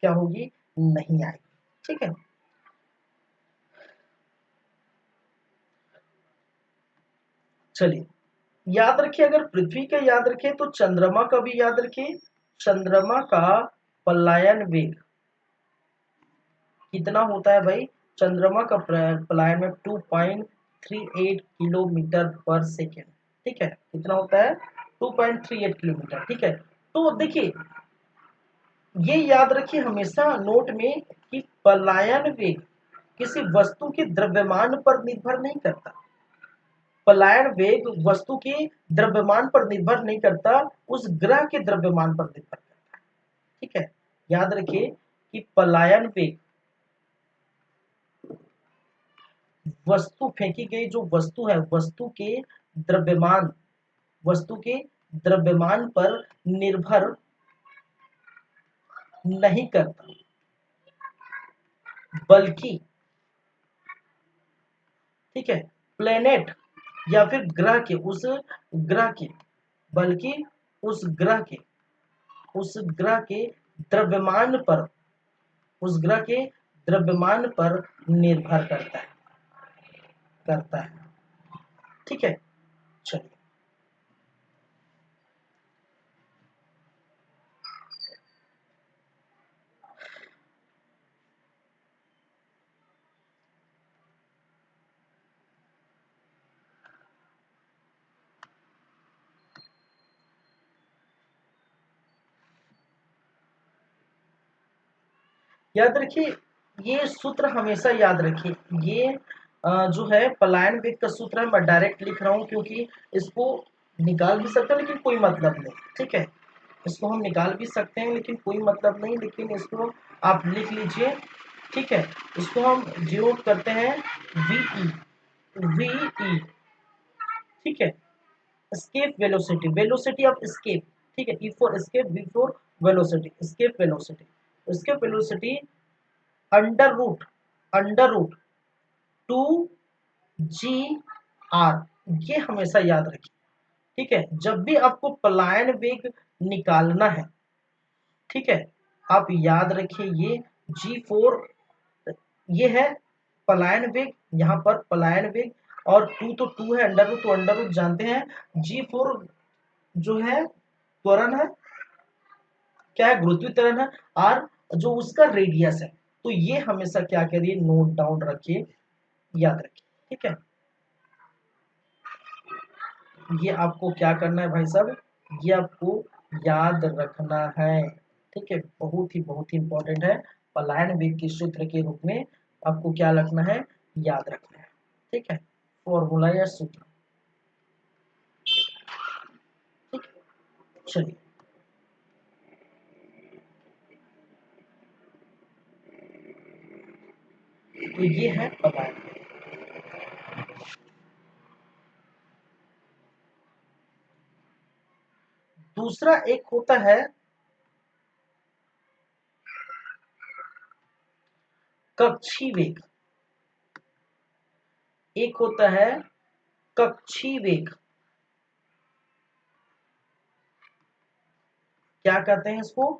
क्या होगी, नहीं आएगी, ठीक है। चलिए, याद रखिए, अगर पृथ्वी का याद रखें तो चंद्रमा का भी याद रखिए। चंद्रमा का पलायन वेग कितना होता है भाई, चंद्रमा का पलायन में 2.38 किलोमीटर पर सेकेंड, ठीक है, कितना होता है, 2.38 किलोमीटर, ठीक है। तो देखिए, ये याद रखिए हमेशा नोट में कि पलायन वेग किसी वस्तु के द्रव्यमान पर निर्भर नहीं करता, पलायन वेग वस्तु के द्रव्यमान पर निर्भर नहीं करता, उस ग्रह के द्रव्यमान पर निर्भर करता है, ठीक है। याद रखिए कि पलायन वेग वस्तु, फेंकी गई जो वस्तु है, द्रव्यमान वस्तु के द्रव्यमान पर निर्भर नहीं करता, बल्कि, ठीक है, प्लेनेट या फिर ग्रह के, ग्रह के बल्कि उस ग्रह के उस ग्रह के द्रव्यमान पर, उस ग्रह के द्रव्यमान पर निर्भर करता है, ठीक है। चलिए, याद रखिए ये सूत्र हमेशा याद रखिए। ये जो है पलायन वेग का सूत्र है, मैं डायरेक्ट लिख रहा हूँ क्योंकि इसको निकाल भी सकते हैं लेकिन कोई मतलब नहीं, ठीक है। इसको हम निकाल भी सकते हैं लेकिन कोई मतलब नहीं, लेकिन इसको आप लिख लीजिए, ठीक है। इसको हम डिनोट करते हैं वीई, वीई, ठीक है। Escape velocity, velocity of escape, ठीक है। E for escape, V for velocity, escape velocity. Escape velocity under root two G R, ये हमेशा याद रखिए, ठीक है। जब भी आपको पलायन वेग निकालना है, ठीक है, आप याद रखिए ये G4, ये है पलायन वेग, यहाँ पर पलायन वेग, और टू तो टू है, अंडर रूट तो अंडर रूट जानते हैं। G4 जो है त्वरण है, क्या है, गुरुत्वीय त्वरण है। आर जो उसका रेडियस है। तो ये हमेशा क्या करिए, नोट डाउन रखिए, याद रखिए, ठीक है। ये आपको क्या करना है भाई साहब, ये आपको याद रखना है, ठीक है। बहुत ही इंपॉर्टेंट है। पलायन वेग के सूत्र के रूप में आपको क्या रखना है, याद रखना है, ठीक है। फॉर्मूला या सूत्र, ठीक है। चलिए, तो ये है पलायन वेग। दूसरा एक होता है कक्षी वेग, एक होता है कक्षी वेग। क्या कहते हैं इसको,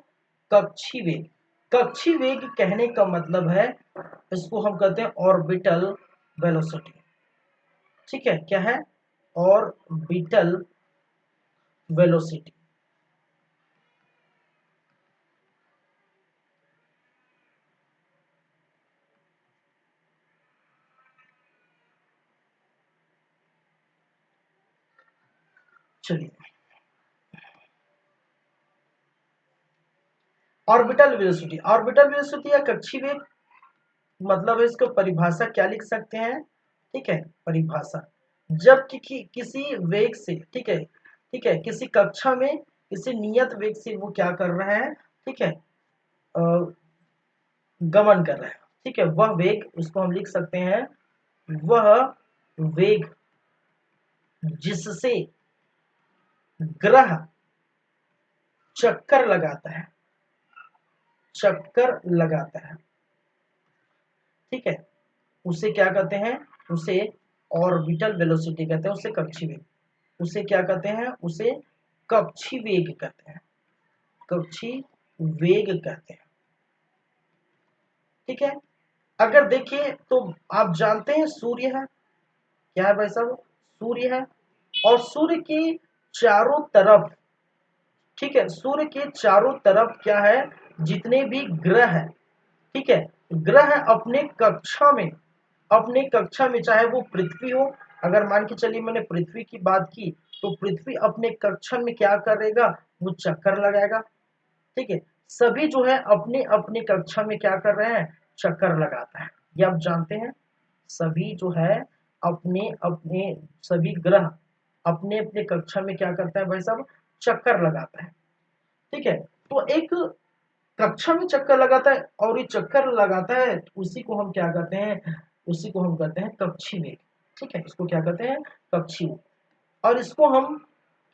कक्षी वेग। कक्षी वेग कहने का मतलब है, इसको हम कहते हैं ऑर्बिटल वेलोसिटी, ठीक है। क्या है, ऑर्बिटल वेलोसिटी। चलिए, ऑर्बिटल वेलोसिटी या कक्षी वेग मतलब है, इसको परिभाषा क्या लिख सकते हैं, ठीक है। परिभाषा, जब किसी वेग से, ठीक है, ठीक है, किसी कक्षा में किसी नियत वेग से वो क्या कर रहे हैं, ठीक है, गमन कर रहे हैं, ठीक है। वह वेग, उसको हम लिख सकते हैं, वह वेग जिससे ग्रह चक्कर लगाता है, चक्कर लगाता है, ठीक है, उसे क्या कहते हैं, उसे ऑर्बिटल वेलोसिटी कहते हैं, उसे कक्षी वेग, उसे क्या कहते हैं, उसे कक्षी वेग कहते हैं, कक्षी वेग कहते हैं, ठीक है। अगर देखिए तो आप जानते हैं सूर्य है, क्या है भाई साहब, सूर्य है, और सूर्य की चारों तरफ, ठीक है, सूर्य के चारों तरफ क्या है, जितने भी ग्रह है, ठीक है, ग्रह अपने कक्षा में, अपने कक्षा में, चाहे वो पृथ्वी हो, अगर मान के चलिए मैंने पृथ्वी की बात की, तो पृथ्वी अपने कक्षा में क्या करेगा, वो चक्कर लगाएगा, ठीक है। सभी जो है अपने अपने कक्षा में क्या कर रहे हैं, चक्कर लगाता है, ये आप जानते हैं। सभी जो है अपने अपने, सभी ग्रह अपने अपने कक्षा में क्या करता है भाई साहब, चक्कर लगाता है, ठीक है। तो एक कक्षा में चक्कर लगाता है, और ये चक्कर लगाता है, तो उसी को हम क्या कहते हैं, उसी को हम कहते हैं कक्षी वेग, ठीक है। इसको क्या कहते हैं, कक्षी वेग। और इसको हम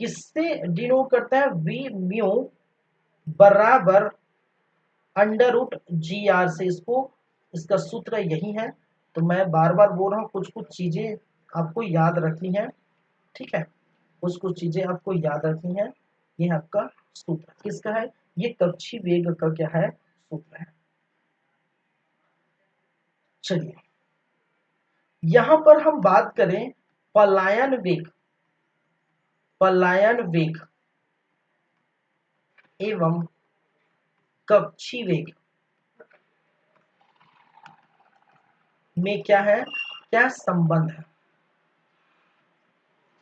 किससे डिनोट करते हैं, वी म्यू बराबर अंडर रूट जी आर से, इसको, इसका सूत्र यही है। तो मैं बार बार बोल रहा हूँ, कुछ कुछ चीजें आपको याद रखनी है, ठीक है, कुछ कुछ चीजें आपको याद रखनी है। ये आपका सूत्र किसका है, ये कक्षी वेग का क्या है, सूत्र है। चलिए, यहां पर हम बात करें पलायन वेग, पलायन वेग एवं कक्षी वेग में क्या है, क्या संबंध है,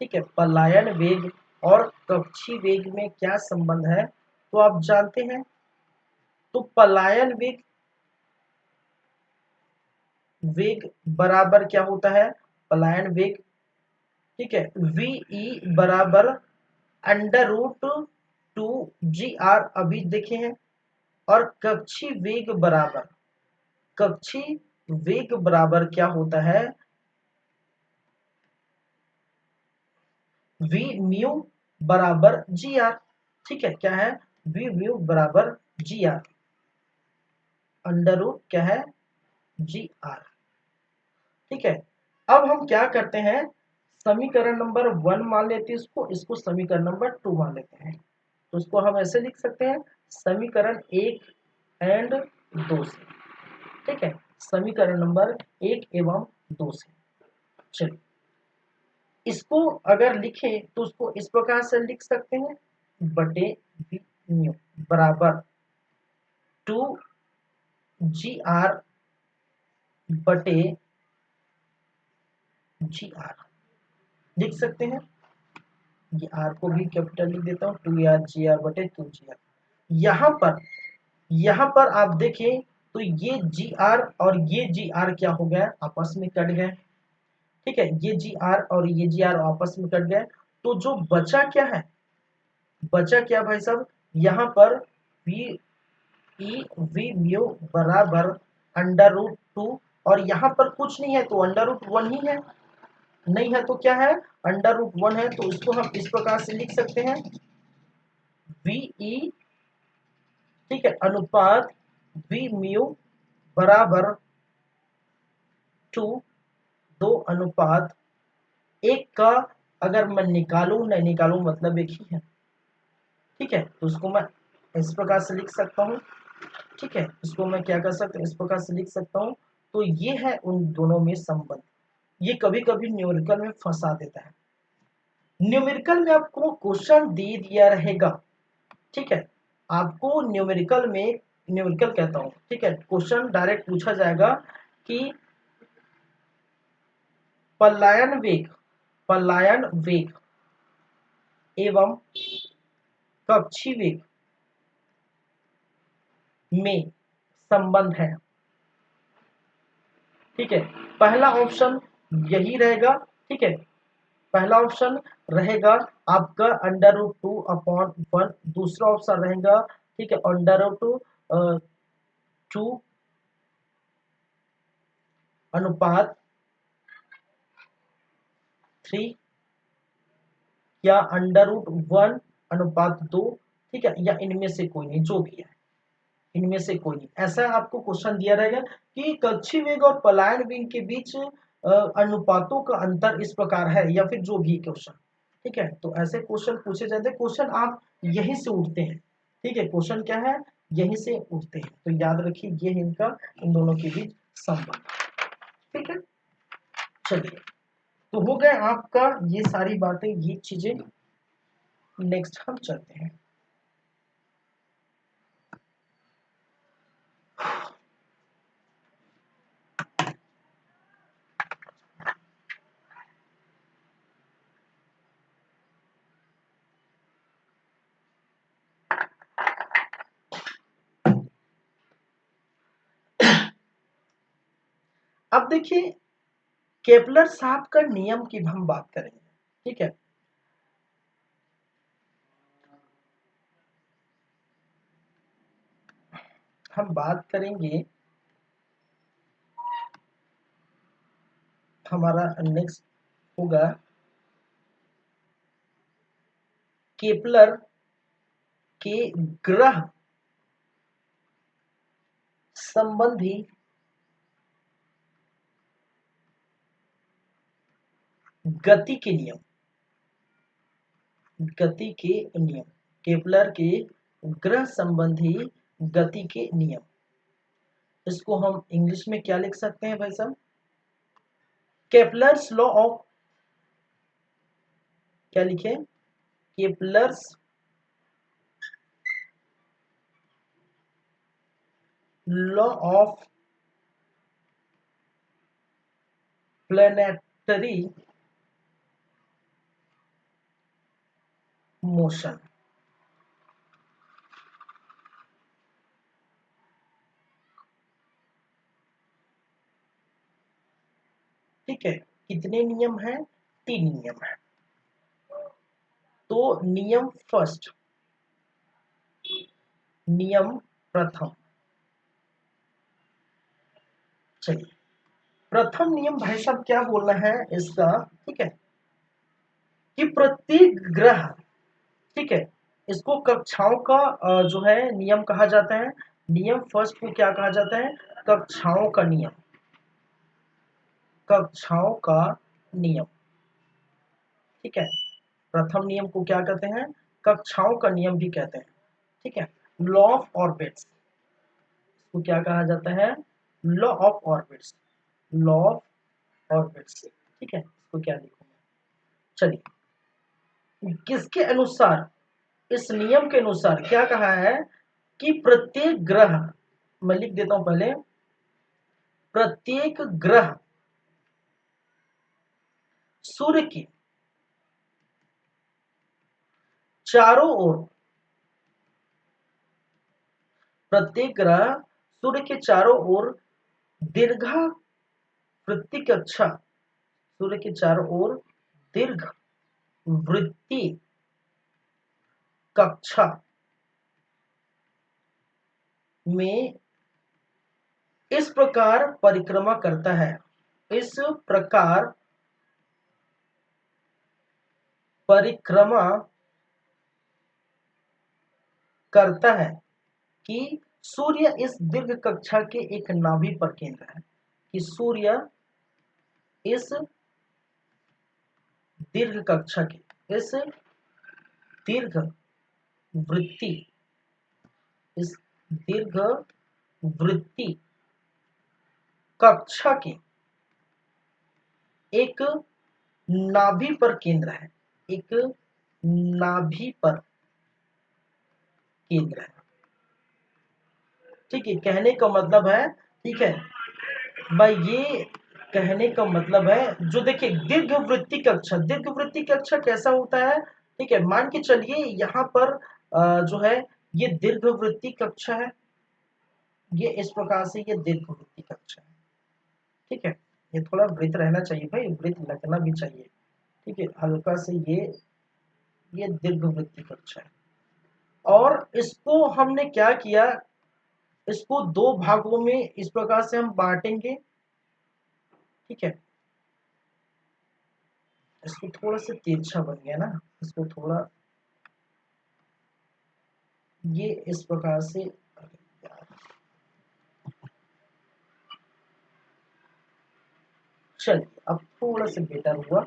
ठीक है। पलायन वेग और कक्षी वेग में क्या संबंध है, तो आप जानते हैं। तो पलायन वेग वेग बराबर क्या होता है, पलायन वेग। ठीक है, वी ई बराबर अंडर रूट 2 GR अभी देखे हैं। और कक्षी वेग बराबर, कक्षी वेग बराबर क्या होता है, वी म्यू बराबर जी आर। ठीक है, क्या है, वी म्यू बराबर जी आर, अंडर रूट क्या है, जी आर। ठीक है, अब हम क्या करते हैं, समीकरण नंबर 1 मान लेते हैं इसको, इसको समीकरण नंबर 2 मान लेते हैं। तो इसको हम ऐसे लिख सकते हैं, समीकरण 1 एंड 2 से। ठीक है, समीकरण नंबर 1 एवं 2 से। चलिए, इसको अगर लिखें तो उसको इस प्रकार से लिख सकते हैं, बटे वी न्यू बराबर 2 GR बटे GR लिख सकते हैं। ये आर को भी कैपिटल लिख देता हूँ, 2R GR बटे 2GR। यहाँ पर आप देखें तो ये GR और ये GR क्या हो गया, आपस में कट गए। ठीक है, ये GR और ये GR आपस में कट गए। तो जो बचा क्या है, बचा क्या भाई साहब, यहाँ पर वी ई वी म्यू बराबर अंडर रूट 2, और यहाँ पर कुछ नहीं है तो अंडर रूट 1 ही है, नहीं है तो क्या है, अंडर रूट 1 है। तो इसको हम इस प्रकार से लिख सकते हैं, वी ई, ठीक है, अनुपात वी म्यू बराबर 2, 2:1 का अगर मैं निकालूं, नहीं निकालूं मतलब एक ही है। ठीक है, तो उसको मैं इस प्रकार से लिख सकता हूं। ठीक है, इसको मैं क्या कर सकता हूं, इस प्रकार से लिख सकता हूं। तो ये है उन दोनों में संबंध। ये कभी कभी न्यूमेरिकल में फंसा देता है। न्यूमेरिकल में आपको क्वेश्चन दे दिया रहेगा। ठीक है, आपको न्यूमेरिकल में, न्यूमेरिकल कहता हूं, ठीक है, क्वेश्चन डायरेक्ट पूछा जाएगा कि पलायन वेग, पलायन वेग एवं कक्षी वेग में संबंध है। ठीक है, पहला ऑप्शन यही रहेगा। ठीक है, पहला ऑप्शन रहेगा आपका अंडर रूट 2/1, दूसरा ऑप्शन रहेगा, ठीक है, अंडर रूट 2 अनुपात 3, या अंडर रूट 1/2। ठीक है, या इनमें से कोई नहीं, जो भी है इनमें से कोई नहीं। ऐसा आपको क्वेश्चन दिया रहेगा कि कक्षी वेग और पलायन वेग के बीच अनुपातों का अंतर इस प्रकार है, या फिर जो भी क्वेश्चन। ठीक है, तो ऐसे क्वेश्चन पूछे जाते हैं, क्वेश्चन आप यहीं से उठते हैं। ठीक है, क्वेश्चन क्या है, यहीं से उठते हैं। तो याद रखिए ये इनका, इन दोनों के बीच संबंध। ठीक है, चलिए, तो हो गए आपका ये सारी बातें, ये चीजें। नेक्स्ट हम चलते हैं। अब देखिए, केपलर साहब का नियम की हम बात करेंगे। ठीक है, हम बात करेंगे, हमारा नेक्स्ट होगा केपलर के ग्रह संबंधी गति के नियम, गति के नियम, केपलर के ग्रह संबंधी गति के नियम। इसको हम इंग्लिश में क्या लिख सकते हैं भाई साहब, केपलर्स लॉ ऑफ, क्या लिखे, Kepler's law of planetary motion. ठीक है, कितने नियम हैं? 3 नियम है। तो नियम फर्स्ट, नियम प्रथम, चलिए प्रथम नियम भाई साहब क्या बोलना है इसका, ठीक है, कि प्रत्येक ग्रह, ठीक है, इसको कक्षाओं का जो है नियम कहा जाता है। नियम फर्स्ट को क्या कहा जाता है? कक्षाओं का नियम, कक्षाओं का नियम, ठीक है। प्रथम नियम को क्या कहते हैं? कक्षाओं का नियम भी कहते हैं, ठीक है। लॉ ऑफ ऑर्बिट्स को क्या कहा जाता है? Law of orbits, law of orbits, ठीक है। इसको क्या लिखूंगा, चलिए किसके अनुसार, इस नियम के अनुसार क्या कहा है कि प्रत्येक ग्रह, मैं लिख देता हूं पहले, प्रत्येक ग्रह सूर्य के चारों ओर, प्रत्येक ग्रह सूर्य के चारों ओर दीर्घा वृत्ति कक्षा, सूर्य के चारों ओर दीर्घ वृत्ति कक्षा में इस प्रकार परिक्रमा करता है, इस प्रकार परिक्रमा करता है कि सूर्य इस दीर्घ कक्षा के एक नाभि पर केंद्र है, कि सूर्य इस दीर्घ कक्षा के, इस दीर्घ वृत्ति, इस दीर्घ वृत्ति कक्षा के एक नाभि पर केंद्र है, एक नाभि पर केंद्र है, ठीक है। कहने का मतलब है, ठीक है भाई, ये कहने का मतलब है, जो देखिए दीर्घ वृत्ति कक्षा, दीर्घ वृत्ति कक्षा कैसा होता है, ठीक है, मान के चलिए यहाँ पर जो है ये दीर्घ वृत्ति कक्षा है, ये इस प्रकार से ये दीर्घ वृत्ति कक्षा है, ठीक है। ये थोड़ा वृत्त रहना चाहिए भाई, वृत्त लगना भी चाहिए, ठीक है। हल्का से ये दीर्घ वृत्ति कक्षा है, और इसको हमने क्या किया, इसको दो भागों में इस प्रकार से हम बांटेंगे, ठीक है। इसको थोड़ा सा तिरछा बन गया ना, इसको थोड़ा ये इस प्रकार से, चलिए अब थोड़ा सा बेटर हुआ।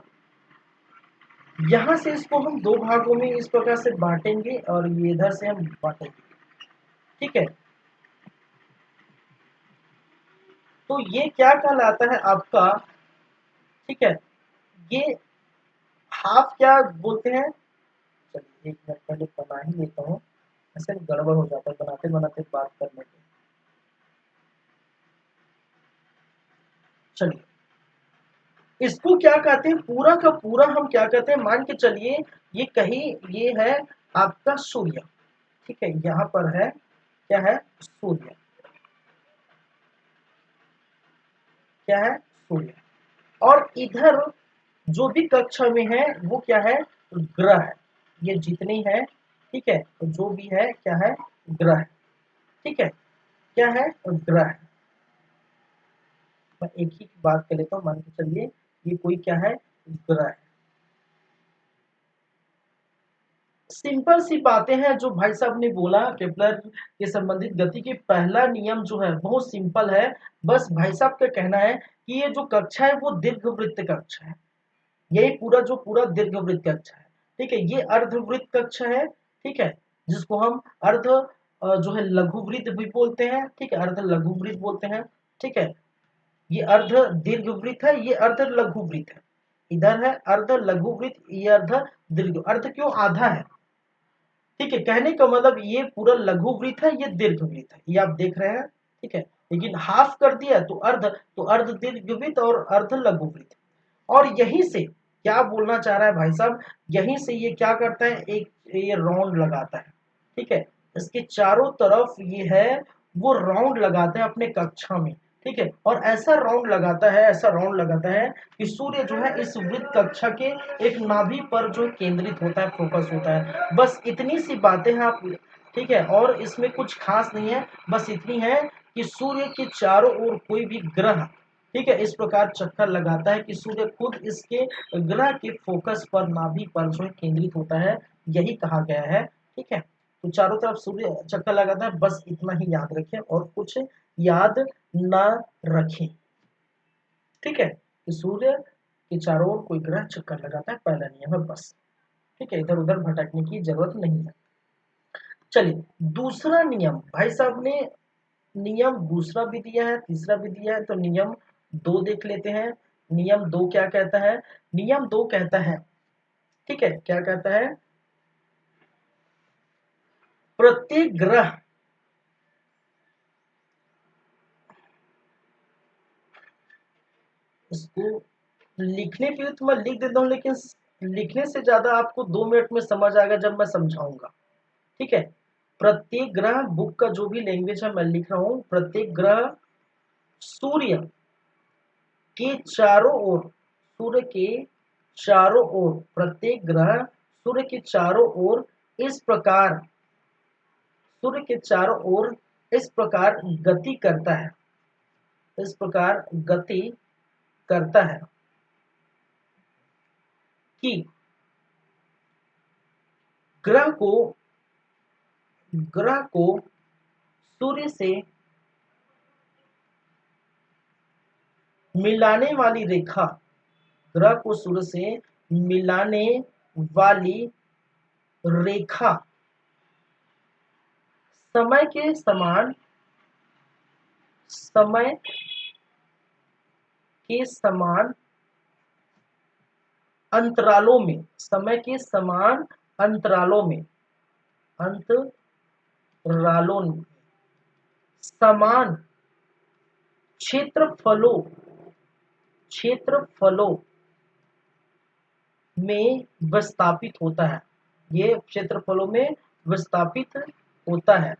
यहां से इसको हम दो भागों में इस प्रकार से बांटेंगे, और ये इधर से हम बांटेंगे, ठीक है। तो ये क्या कहलाता है आपका, ठीक है, ये हाफ क्या बोलते हैं, चलिए एक मिनट पहले बना ही लेता हूँ, ऐसे गड़बड़ हो जाता है बनाते बनाते बात करने में। चलिए इसको क्या कहते हैं, पूरा का पूरा हम क्या कहते हैं, मान के चलिए ये कहीं, ये है आपका सूर्य, ठीक है, यहाँ पर है क्या है, सूर्य, क्या है, सूर्य, और इधर जो भी कक्षा में है वो क्या है, ग्रह है, ये जितने हैं, ठीक है, तो जो भी है क्या है, ग्रह, ठीक है, क्या है, ग्रह। मैं एक ही बात कर लेता हूँ, मान के चलिए ये कोई क्या है, ग्रह है। सिंपल सी बातें हैं जो भाई साहब ने बोला, केपलर के संबंधित गति के पहला नियम जो है बहुत सिंपल है। बस भाई साहब का कहना है कि ये जो कक्षा है वो दीर्घवृत्त कक्षा है, यही पूरा जो पूरा दीर्घवृत्त कक्षा है, ठीक है। ये अर्धवृत्त कक्षा है, ठीक है, जिसको हम अर्ध जो है लघुवृत्त भी बोलते हैं, ठीक है, अर्ध लघुवृत्त बोलते हैं, ठीक है। ये अर्ध दीर्घवृत्त है, ये अर्ध लघुवृत्त है, इधर है अर्ध लघुवृत्त, ये अर्ध दीर्घ, अर्ध क्यों, आधा है, ठीक है। कहने का मतलब ये पूरा लघु वृत्त है, ये दीर्घ वृत्त है, ये आप देख रहे हैं, ठीक है। लेकिन हाफ कर दिया तो अर्ध दीर्घ वृत्त और अर्ध लघु वृत्त, और यहीं से क्या बोलना चाह रहा है भाई साहब, यहीं से ये क्या करता है, एक ये राउंड लगाता है, ठीक है। इसके चारों तरफ ये है वो राउंड लगाते हैं अपने कक्षा में, ठीक है, और ऐसा राउंड लगाता है, ऐसा राउंड लगाता है कि सूर्य जो है इस वृत्त कक्षा के एक नाभि पर जो केंद्रित होता है, फोकस होता है। बस इतनी सी बातें हैं आप, ठीक है, और इसमें कुछ खास नहीं है, बस इतनी है कि सूर्य के चारों ओर कोई भी ग्रह, ठीक है, इस प्रकार चक्कर लगाता है कि सूर्य खुद इसके ग्रह के फोकस पर, नाभि पर जो है केंद्रित होता है, यही कहा गया है। ठीक है, तो चारों तरफ सूर्य चक्कर लगाता है, बस इतना ही याद रखें और कुछ याद ना रखें। ठीक है, कि सूर्य के चारों ओर कोई ग्रह चक्कर लगाता है, पहला नियम है बस। ठीक है, इधर उधर भटकने की जरूरत नहीं है। चलिए, दूसरा नियम भाई साहब ने नियम दूसरा भी दिया है, तीसरा भी दिया है, तो नियम 2 देख लेते हैं। नियम 2 क्या कहता है? नियम 2 कहता है, ठीक है, क्या कहता है? प्रत्येक ग्रह, इसको लिखने के लिए तो मैं लिख देता हूं, लेकिन लिखने से ज्यादा आपको 2 मिनट में समझ आएगा जब मैं समझाऊंगा। ठीक है, प्रत्येक ग्रह, बुक का जो भी लैंग्वेज है मैं लिख रहा हूं, प्रत्येक ग्रह सूर्य के चारों ओर, सूर्य के चारों ओर, प्रत्येक ग्रह सूर्य के चारों ओर इस प्रकार, सूर्य के चारों ओर इस प्रकार गति करता है, इस प्रकार गति करता है कि ग्रह को, ग्रह को सूर्य से मिलाने वाली रेखा, ग्रह को सूर्य से मिलाने वाली रेखा समय के समान, समय के समान अंतरालों में, समय के समान अंतरालों में, अंतरालों में समान क्षेत्रफलों, क्षेत्रफलों में विस्थापित होता है, ये क्षेत्रफलों में विस्थापित होता है।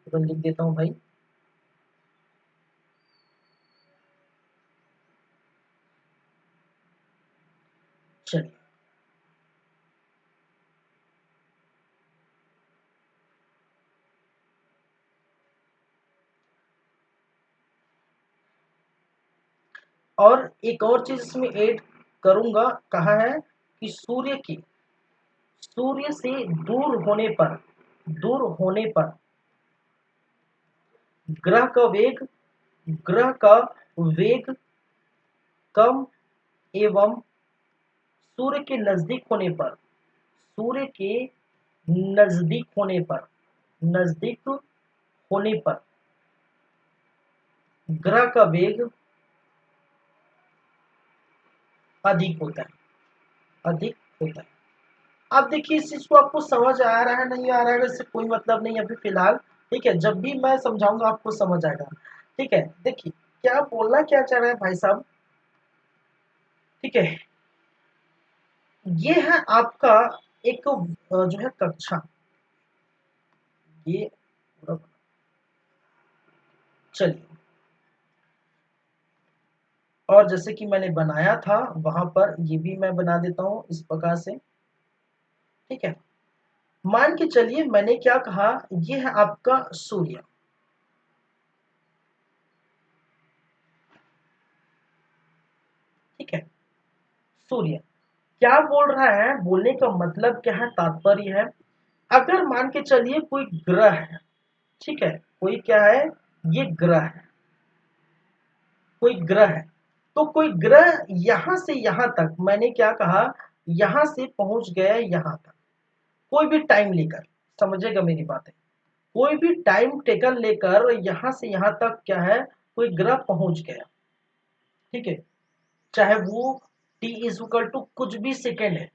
तो लिख देता हूं भाई, चलिए, और एक और चीज इसमें ऐड करूंगा, कहा है कि सूर्य की, सूर्य से दूर होने पर, दूर होने पर ग्रह का वेग, ग्रह का वेग कम एवं सूर्य के नजदीक होने पर, सूर्य के नजदीक होने पर, नजदीक होने पर ग्रह का वेग अधिक होता है, अधिक होता है। अब देखिए, इस चीज को आपको समझ आ रहा है, नहीं आ रहा है, इससे कोई मतलब नहीं अभी फिलहाल। ठीक है, जब भी मैं समझाऊंगा आपको समझ आएगा। ठीक है, देखिए क्या बोलना क्या चाह रहा है भाई साहब। ठीक है, ये है आपका एक जो है कक्षा, ये चलिए, और जैसे कि मैंने बनाया था वहां पर ये भी मैं बना देता हूं इस प्रकार से। ठीक है, मान के चलिए मैंने क्या कहा, ये है आपका सूर्य। ठीक है, सूर्य क्या बोल रहा है, बोलने का मतलब क्या है, तात्पर्य है, अगर मान के चलिए कोई ग्रह है, ठीक है, कोई क्या है, ये ग्रह है, कोई ग्रह है, तो कोई ग्रह यहां से यहां तक, मैंने क्या कहा, यहां से पहुंच गया यहां तक, कोई भी टाइम लेकर, समझेगा मेरी बातें, कोई भी टाइम टेकन लेकर यहां से यहां तक क्या है, कोई ग्रह पहुंच गया। ठीक है, चाहे वो टी इज इक्वल टू कुछ भी सेकेंड है,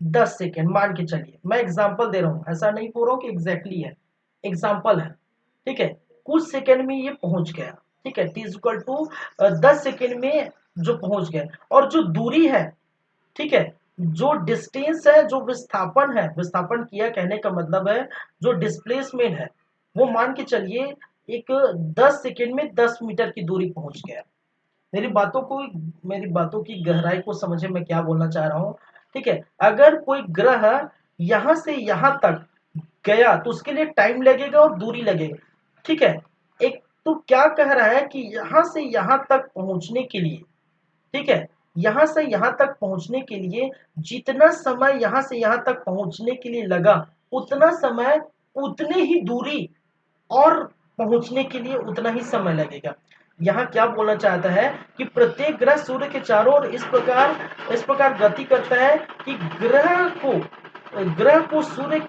10 सेकेंड मान के चलिए, मैं एग्जांपल दे रहा हूं, ऐसा नहीं बोल रहा हूं कि एग्जैक्टली है, एग्जांपल है। ठीक है, कुछ सेकेंड में ये पहुंच गया। ठीक है, T is equal to 10 second में जो पहुंच गया, और जो दूरी है, ठीक है, जो डिस्टेंस है, जो विस्थापन है, विस्थापन किया कहने का मतलब है जो डिस्प्लेसमेंट है, वो मान के चलिए एक 10 सेकंड में 10 मीटर की दूरी पहुंच गया। मेरी बातों की गहराई को समझे मैं क्या बोलना चाह रहा हूँ। ठीक है, अगर कोई ग्रह यहाँ से यहाँ तक गया तो उसके लिए टाइम लगेगा और दूरी लगेगा। ठीक है, एक तो क्या कह रहा है कि यहाँ से यहाँ तक पहुंचने के लिए, ठीक है, यहाँ से यहाँ तक पहुंचने के लिए जितना समय यहाँ से यहाँ तक पहुंचने के लिए लगा, उतना समय, उतनी ही दूरी और पहुंचने के लिए उतना ही समय लगेगा। यहाँ क्या बोलना चाहता है कि प्रत्येक ग्रह सूर्य के चारों ओर इस प्रकार गति करता है कि ग्रह को सूर्य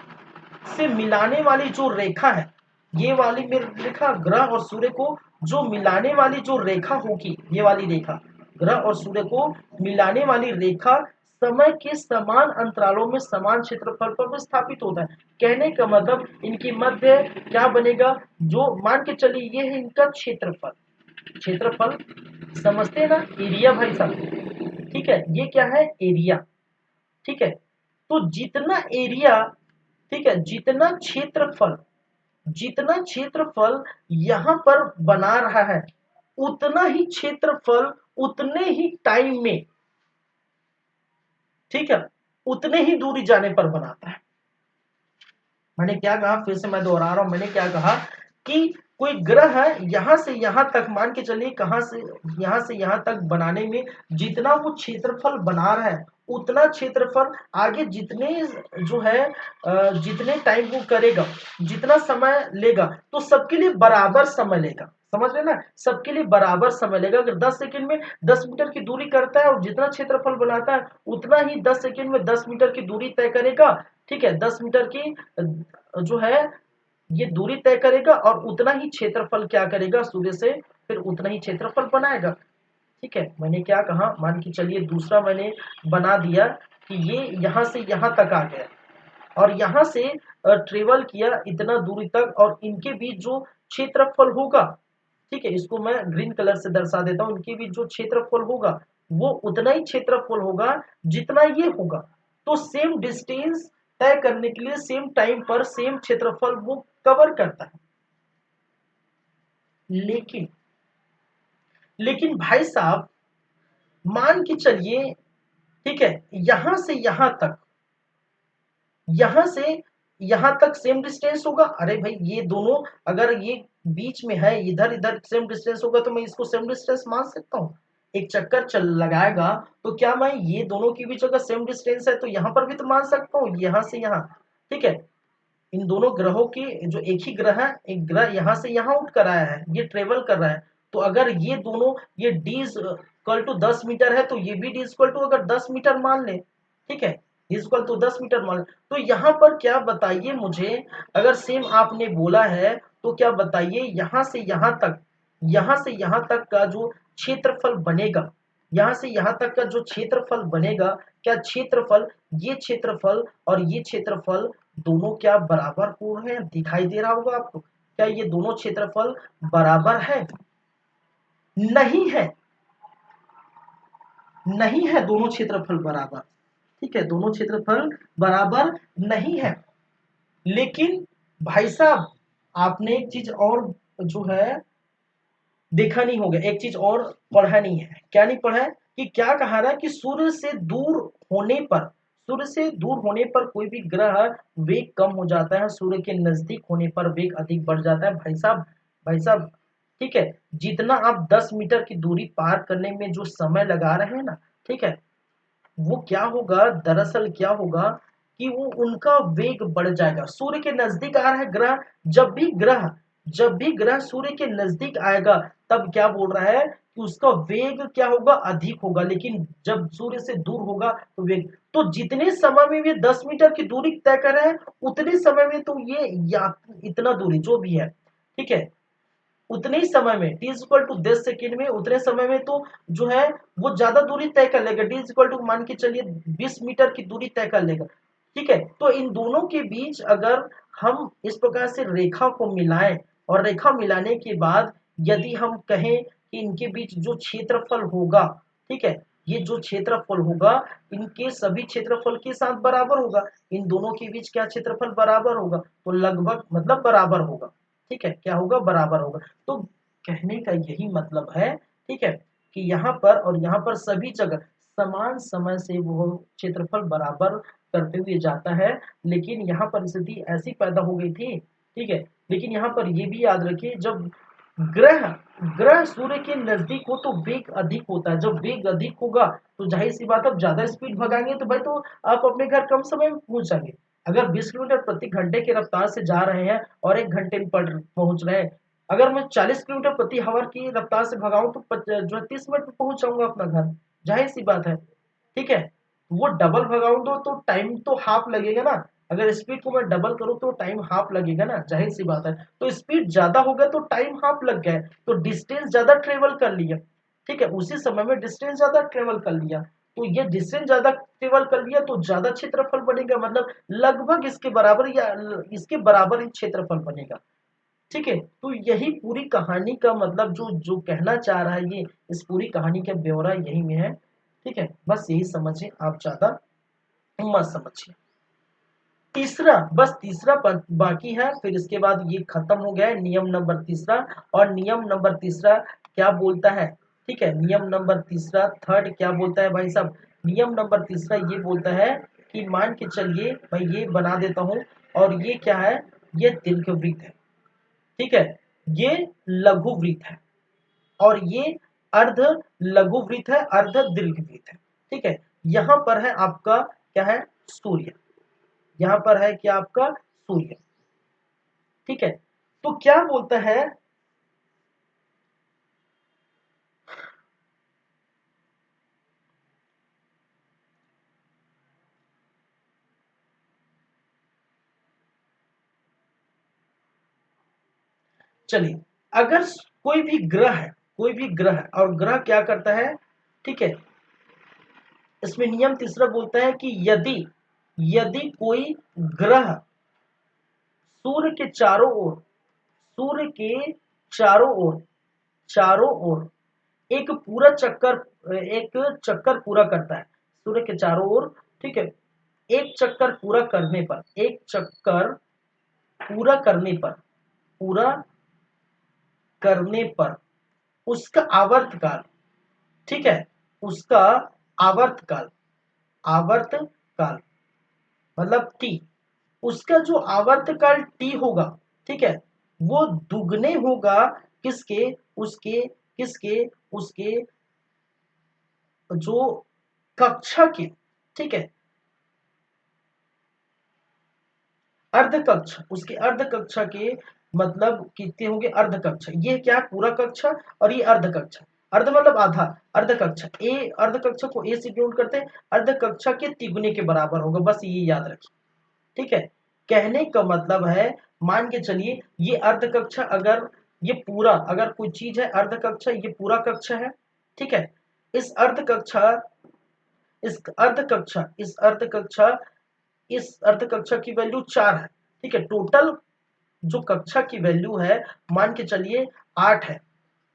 से मिलाने वाली जो रेखा है, ये वाली मेरी रेखा ग्रह और सूर्य को जो मिलाने वाली जो रेखा होगी, ये वाली रेखा ग्रह और सूर्य को मिलाने वाली रेखा समय के समान अंतरालों में समान क्षेत्रफल पर विस्थापित होता है। कहने का मतलब इनकी मध्य क्या बनेगा, जो मान के चलिए ये है इनका क्षेत्रफल। क्षेत्रफल समझते हैं ना, एरिया भाई साहब। ठीक है, ये क्या है, एरिया। ठीक है, तो जितना एरिया, ठीक है, जितना क्षेत्रफल यहां पर बना रहा है, उतना ही क्षेत्रफल उतने ही टाइम में, ठीक है, उतने ही दूरी जाने पर बनाता है। मैंने क्या कहा, फिर से मैं दोहरा रहा हूं, मैंने क्या कहा कि कोई ग्रह है यहां से यहां तक, मान के चलिए कहां से यहां तक बनाने में जितना वो क्षेत्रफल बना रहा है, उतना क्षेत्रफल आगे जितने जो है जितने टाइम वो करेगा, जितना समय लेगा, तो सबके लिए बराबर समय लेगा। समझ रहे ना, सबके लिए बराबर समय लेगा। अगर 10 सेकंड में 10 मीटर की दूरी करता है और जितना क्षेत्रफल बनाता है उतना ही 10 सेकंड में 10 मीटर की दूरी तय करेगा। ठीक है, 10 मीटर की जो है ये दूरी तय करेगा और उतना ही क्षेत्रफल क्या करेगा, सूर्य से फिर उतना ही क्षेत्रफल बनाएगा। ठीक है, मैंने क्या कहा, मान के चलिए दूसरा मैंने बना दिया कि ये यहां से यहां तक आ गया और यहां से ट्रेवल किया इतना दूरी तक, और इनके बीच जो क्षेत्रफल होगा, ठीक है, इसको मैं ग्रीन कलर से दर्शा देता हूं, इनके बीच जो क्षेत्रफल होगा वो उतना ही क्षेत्रफल होगा जितना ये होगा। तो सेम डिस्टेंस तय करने के लिए सेम टाइम पर सेम क्षेत्रफल वो कवर करता है। लेकिन लेकिन भाई साहब, मान के चलिए, ठीक है, यहां से यहां तक सेम डिस्टेंस होगा। अरे भाई, ये दोनों अगर ये बीच में है, इधर इधर सेम डिस्टेंस होगा तो मैं इसको सेम डिस्टेंस मान सकता हूँ। एक चक्कर चल लगाएगा तो क्या मैं ये दोनों के बीच अगर सेम डिस्टेंस है तो यहां पर भी तो मान सकता हूँ, यहां से यहां। ठीक है, इन दोनों ग्रहों की जो एक ही ग्रह है, एक ग्रह यहां से यहां उठ कर आया है, ये ट्रेवल कर रहा है, तो अगर ये दोनों, ये डी इक्वल टू 10 मीटर है तो ये भी डी इक्वल टू अगर 10 मीटर मान ले, ठीक है, डी इक्वल टू 10 मीटर मान ले, तो यहाँ पर क्या बताइए मुझे, अगर सेम आपने बोला है तो क्या बताइए, यहाँ से यहाँ तक का जो क्षेत्रफल बनेगा, यहाँ से यहाँ तक का जो क्षेत्रफल बनेगा, क्या क्षेत्रफल, ये क्षेत्रफल और ये क्षेत्रफल दोनों क्या बराबर हो रहे हैं, दिखाई दे रहा होगा आपको, क्या ये दोनों क्षेत्रफल बराबर है, नहीं है, नहीं है दोनों क्षेत्रफल बराबर। ठीक है, दोनों क्षेत्रफल बराबर नहीं है। लेकिन भाई साहब, आपने एक चीज और जो है देखा नहीं होगा, एक चीज और पढ़ा नहीं है। क्या नहीं पढ़ा है, कि क्या कहा रहा है कि सूर्य से दूर होने पर कोई भी ग्रह वेग कम हो जाता है, सूर्य के नजदीक होने पर वेग अधिक बढ़ जाता है। भाई साहब, ठीक है, जितना आप 10 मीटर की दूरी पार करने में जो समय लगा रहे हैं ना, ठीक है, वो क्या होगा, दरअसल क्या होगा कि वो उनका वेग बढ़ जाएगा। सूर्य के नजदीक आ रहा है ग्रह, जब भी ग्रह सूर्य के नजदीक आएगा, तब क्या बोल रहा है कि उसका वेग क्या होगा, अधिक होगा। लेकिन जब सूर्य से दूर होगा तो वेग, तो जितने समय में ये 10 मीटर की दूरी तय कर रहे हैं, उतने समय में तो ये या इतना दूरी जो भी है, ठीक है, उतने ही समय में टी इक्वल टू 10 सेकेंड में, उतने समय में तो जो है वो ज्यादा दूरी तय कर लेगा। टी इक्वल टू मान के चलिए 20 मीटर की दूरी तय कर लेगा। ठीक है, तो इन दोनों के बीच अगर हम इस प्रकार से रेखा को मिलाएं, और रेखा मिलाने के बाद यदि हम कहें कि इनके बीच जो क्षेत्रफल होगा, ठीक है, ये जो क्षेत्रफल होगा इनके सभी क्षेत्रफल के साथ बराबर होगा। इन दोनों के बीच क्या क्षेत्रफल बराबर होगा, तो लगभग मतलब बराबर होगा। ठीक है, क्या होगा, बराबर होगा। तो कहने का यही मतलब है, ठीक है, कि यहाँ पर और यहाँ पर सभी जगह समान समय से वो क्षेत्रफल बराबर करते हुए जाता है, लेकिन यहाँ पर स्थिति ऐसी पैदा हो गई थी, ठीक है। लेकिन यहाँ पर ये भी याद रखिए, जब ग्रह ग्रह सूर्य के नजदीक हो तो वेग अधिक होता है, जब वेग अधिक होगा तो जाहिर सी बात, अब ज्यादा स्पीड भगाएंगे तो भाई तो आप अपने घर कम समय में पहुंच जाएंगे। अगर 20 किलोमीटर प्रति घंटे की रफ्तार से जा रहे हैं और 1 घंटे में पहुंच रहे हैं, अगर मैं 40 किलोमीटर प्रति आवर की रफ्तार से भगाऊं तो जो है 30 मिनट में पहुंच जाऊंगा अपना घर, जाहिर सी बात है, ठीक है। वो डबल भगाऊं तो टाइम तो हाफ लगेगा ना, अगर स्पीड को मैं डबल करूं तो टाइम हाफ लगेगा ना, जाहिर सी बात है। तो स्पीड ज्यादा हो गया तो टाइम हाफ लग गया है, तो डिस्टेंस ज्यादा ट्रेवल कर लिया, ठीक है, उसी समय में डिस्टेंस ज्यादा ट्रेवल कर लिया, तो ये डिस्टेंस ज्यादा ट्रेवल कर लिया तो ज्यादा क्षेत्रफल बनेगा, मतलब लगभग इसके बराबर या इसके बराबर ही क्षेत्रफल बनेगा, ठीक है। तो यही पूरी कहानी का मतलब जो जो कहना चाह रहा है, ये इस पूरी कहानी का ब्यौरा यही में है, ठीक है। बस यही समझिए, आप ज्यादा मत समझिए। तीसरा, बस तीसरा बाकी है, फिर इसके बाद ये खत्म हो गया है नियम नंबर तीसरा। और नियम नंबर तीसरा क्या बोलता है, ठीक है, नियम नंबर तीसरा थर्ड क्या बोलता है भाई साहब, नियम नंबर तीसरा ये बोलता है कि मान के चलिए, मैं ये बना देता हूं, और ये क्या है, ये दीर्घवृत्त है, ठीक है, ये लघु वृत्त है, और ये अर्ध लघु वृत्त है, अर्ध दीर्घ वृत्त है, ठीक है। यहां पर है आपका क्या है, सूर्य, यहां पर है क्या आपका सूर्य, ठीक है। तो क्या बोलता है, चलिए, अगर कोई भी ग्रह है, कोई भी ग्रह है, और ग्रह क्या करता है, ठीक है, इसमें नियम तीसरा बोलता है कि यदि यदि कोई ग्रह सूर्य के चारों ओर, सूर्य के चारों ओर एक पूरा चक्कर, एक चक्कर पूरा करता है सूर्य के चारों ओर, ठीक है, एक चक्कर पूरा करने पर, एक चक्कर पूरा करने पर, पूरा करने पर उसका आवर्तकाल, ठीक है, उसका आवर्तकाल, आवर्तकाल मतलब टी, उसका जो आवर्तकाल टी होगा, ठीक है, वो दुगने होगा किसके, उसके किसके, उसके जो कक्षा के, ठीक है, अर्ध कक्ष, उसके अर्ध कक्षा के, मतलब कितने होंगे, अर्ध कक्षा, ये क्या है, पूरा कक्षा, और ये अर्ध कक्षा, अर्ध मतलब आधा, अर्ध कक्षा ए, अर्ध कक्षा को ए से डिनोट करते हैं, अर्ध कक्षा के तिगुने के बराबर होगा, बस ये याद रखिए, ठीक है। कहने का मतलब है, मान के चलिए ये अर्ध कक्षा, अगर ये पूरा, अगर कोई चीज है अर्ध कक्षा, ये पूरा कक्षा है, ठीक है, इस अर्ध कक्षा, इस अर्ध कक्षा, इस अर्ध कक्षा, इस अर्ध कक्षा की वैल्यू 4 है, ठीक है, टोटल जो कक्षा की वैल्यू है, मान के चलिए 8 है,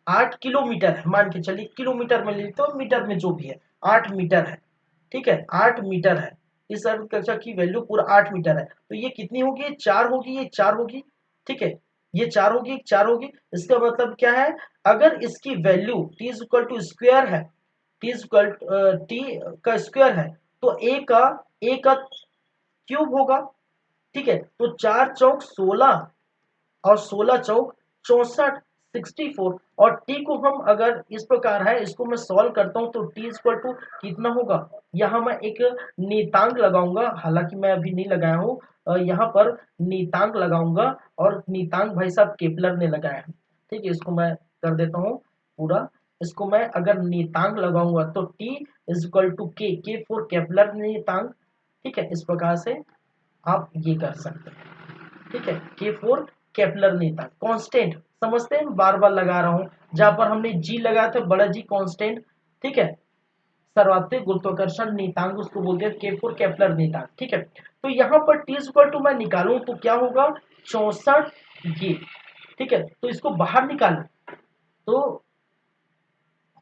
8 किलोमीटर है, मान के चलिए किलोमीटर में लेते हो, मीटर में जो भी है, 8 मीटर है, ठीक है, 8 मीटर है, इस अर्ध कक्षा की वैल्यू पूरा 8 मीटर है, तो ये कितनी होगी, 4 होगी, ये 4 होगी, ठीक है, ये 4 होगी, 4 होगी, इसका मतलब क्या है, अगर इसकी value T is equal to square है, टी इज इक्वल टी का स्क्वायर है, तो ए का क्यूब होगा, ठीक है, तो 4 चौक 16, और 16 चौक 64, 64, और टी को हम अगर इस प्रकार है, इसको मैं सॉल्व करता हूं तो टी इक्वल टू कितना होगा, यहाँ मैं एक नियतांक लगाऊंगा, हालांकि मैं अभी नहीं लगाया हूँ, यहाँ पर नियतांक लगाऊंगा, और नियतांक भाई साहब केपलर ने लगाया है, ठीक है, इसको मैं कर देता हूँ पूरा, इसको मैं अगर नियतांक लगाऊंगा तो टी इज इक्वल टू के फॉर केपलर नियतांक, ठीक है, इस प्रकार से आप ये कर सकते हैं, ठीक है, के फोर केपलर नेता कांस्टेंट, समझते हैं, बार बार लगा रहा हूं, जहां पर हमने जी लगाया था, बड़ा जी कांस्टेंट, ठीक है, सर्वाधिक गुरुत्वाकर्षण नीतांक उसको बोलते हैं, के फोर केपलर नीतांक, ठीक है। तो यहाँ पर टी इक्वल टू मैं निकालूं तो क्या होगा, 64 ये, ठीक है, तो इसको बाहर निकालूं तो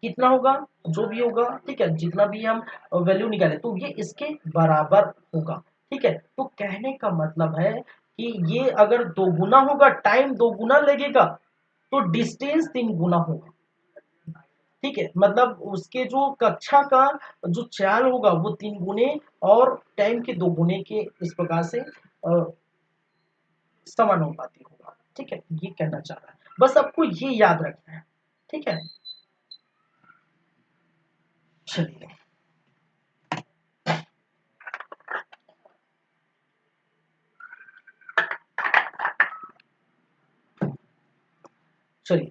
कितना होगा, जो भी होगा, ठीक है, जितना भी हम वैल्यू निकाले तो ये इसके बराबर होगा, ठीक है। तो कहने का मतलब है कि ये अगर 2 गुना होगा, टाइम 2 गुना लगेगा, तो डिस्टेंस 3 गुना होगा। ठीक है, मतलब उसके जो कक्षा का जो चाल होगा वो 3 गुने और टाइम के 2 गुने के इस प्रकार से समानुपाती होगा। ठीक है, ये कहना चाह रहा है, बस आपको ये याद रखना है। ठीक है, चलिए चलिए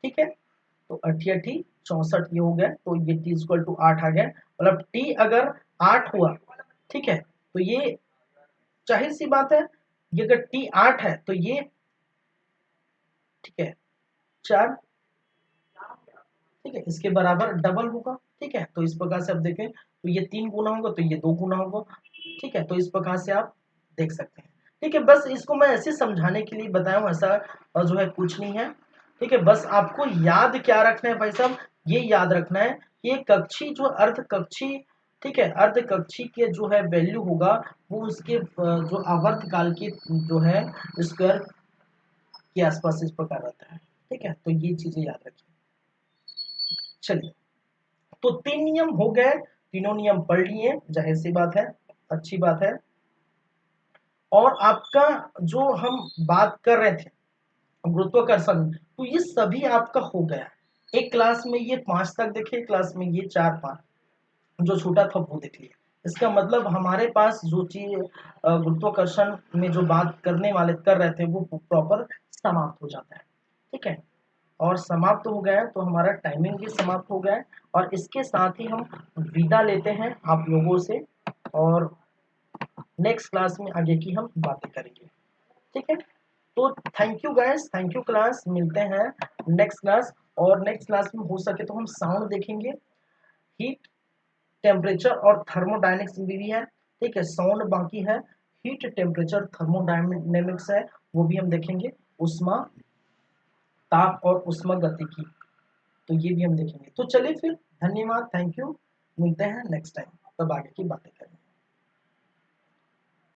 ठीक है, तो 88 64 ये हो गया, तो ये टी इक्वल टू 8 आ गया। मतलब टी अगर 8 हुआ, ठीक है, तो ये जाहिर सी बात है, ये अगर टी 8 है तो ये ठीक है 4, ठीक है, इसके बराबर डबल होगा। ठीक है, तो इस प्रकार से आप देखें तो ये 3 गुना होगा, तो ये 2 गुना होगा। ठीक है, तो इस प्रकार से आप देख सकते हैं। ठीक है, बस इसको मैं ऐसे समझाने के लिए बताया हूँ, ऐसा जो है कुछ नहीं है। ठीक है, बस आपको याद क्या रखना है भाई साहब, ये याद रखना है कि ये कक्षी जो अर्ध कक्षी, ठीक है, अर्ध कक्षी के जो है वैल्यू होगा वो उसके जो आवर्त काल के जो है स्क्वायर के आसपास इस प्रकार रहता है। ठीक है, तो ये चीजें याद रखिए। चलिए, तो 3 नियम हो गए, तीनों नियम पढ़ लिए, जाहिर सी बात है, अच्छी बात है। और आपका जो हम बात कर रहे थे गुरुत्वाकर्षण, तो ये सभी आपका हो गया। एक क्लास में ये 5 तक देखे, क्लास में ये 4 5 जो छूटा था वो देख लिया। इसका मतलब हमारे पास जो चीज गुरुत्वाकर्षण में जो बात करने वाले कर रहे थे वो प्रॉपर समाप्त हो जाता है। ठीक है, और समाप्त हो गया तो हमारा टाइमिंग भी समाप्त हो गया है, और इसके साथ ही हम विदा लेते हैं आप लोगों से, और नेक्स्ट क्लास में आगे की हम बातें करेंगे। ठीक है, तो thank you guys, thank you class, मिलते हैं नेक्स्ट क्लास। और नेक्स्ट क्लास में हो सके तो हम साउंड देखेंगे, हीट, टेम्परेचर और थर्मोडायनेमिक्स भी है। ठीक है, साउंड बाकी है, हीट, टेम्परेचर, थर्मोडायनेमिक्स है, वो भी हम देखेंगे। उष्मा, ताप और उष्मा गतिकी, तो ये भी हम देखेंगे। तो चलिए फिर, धन्यवाद, थैंक यू, मिलते हैं नेक्स्ट टाइम, तब आगे की बातें करेंगे।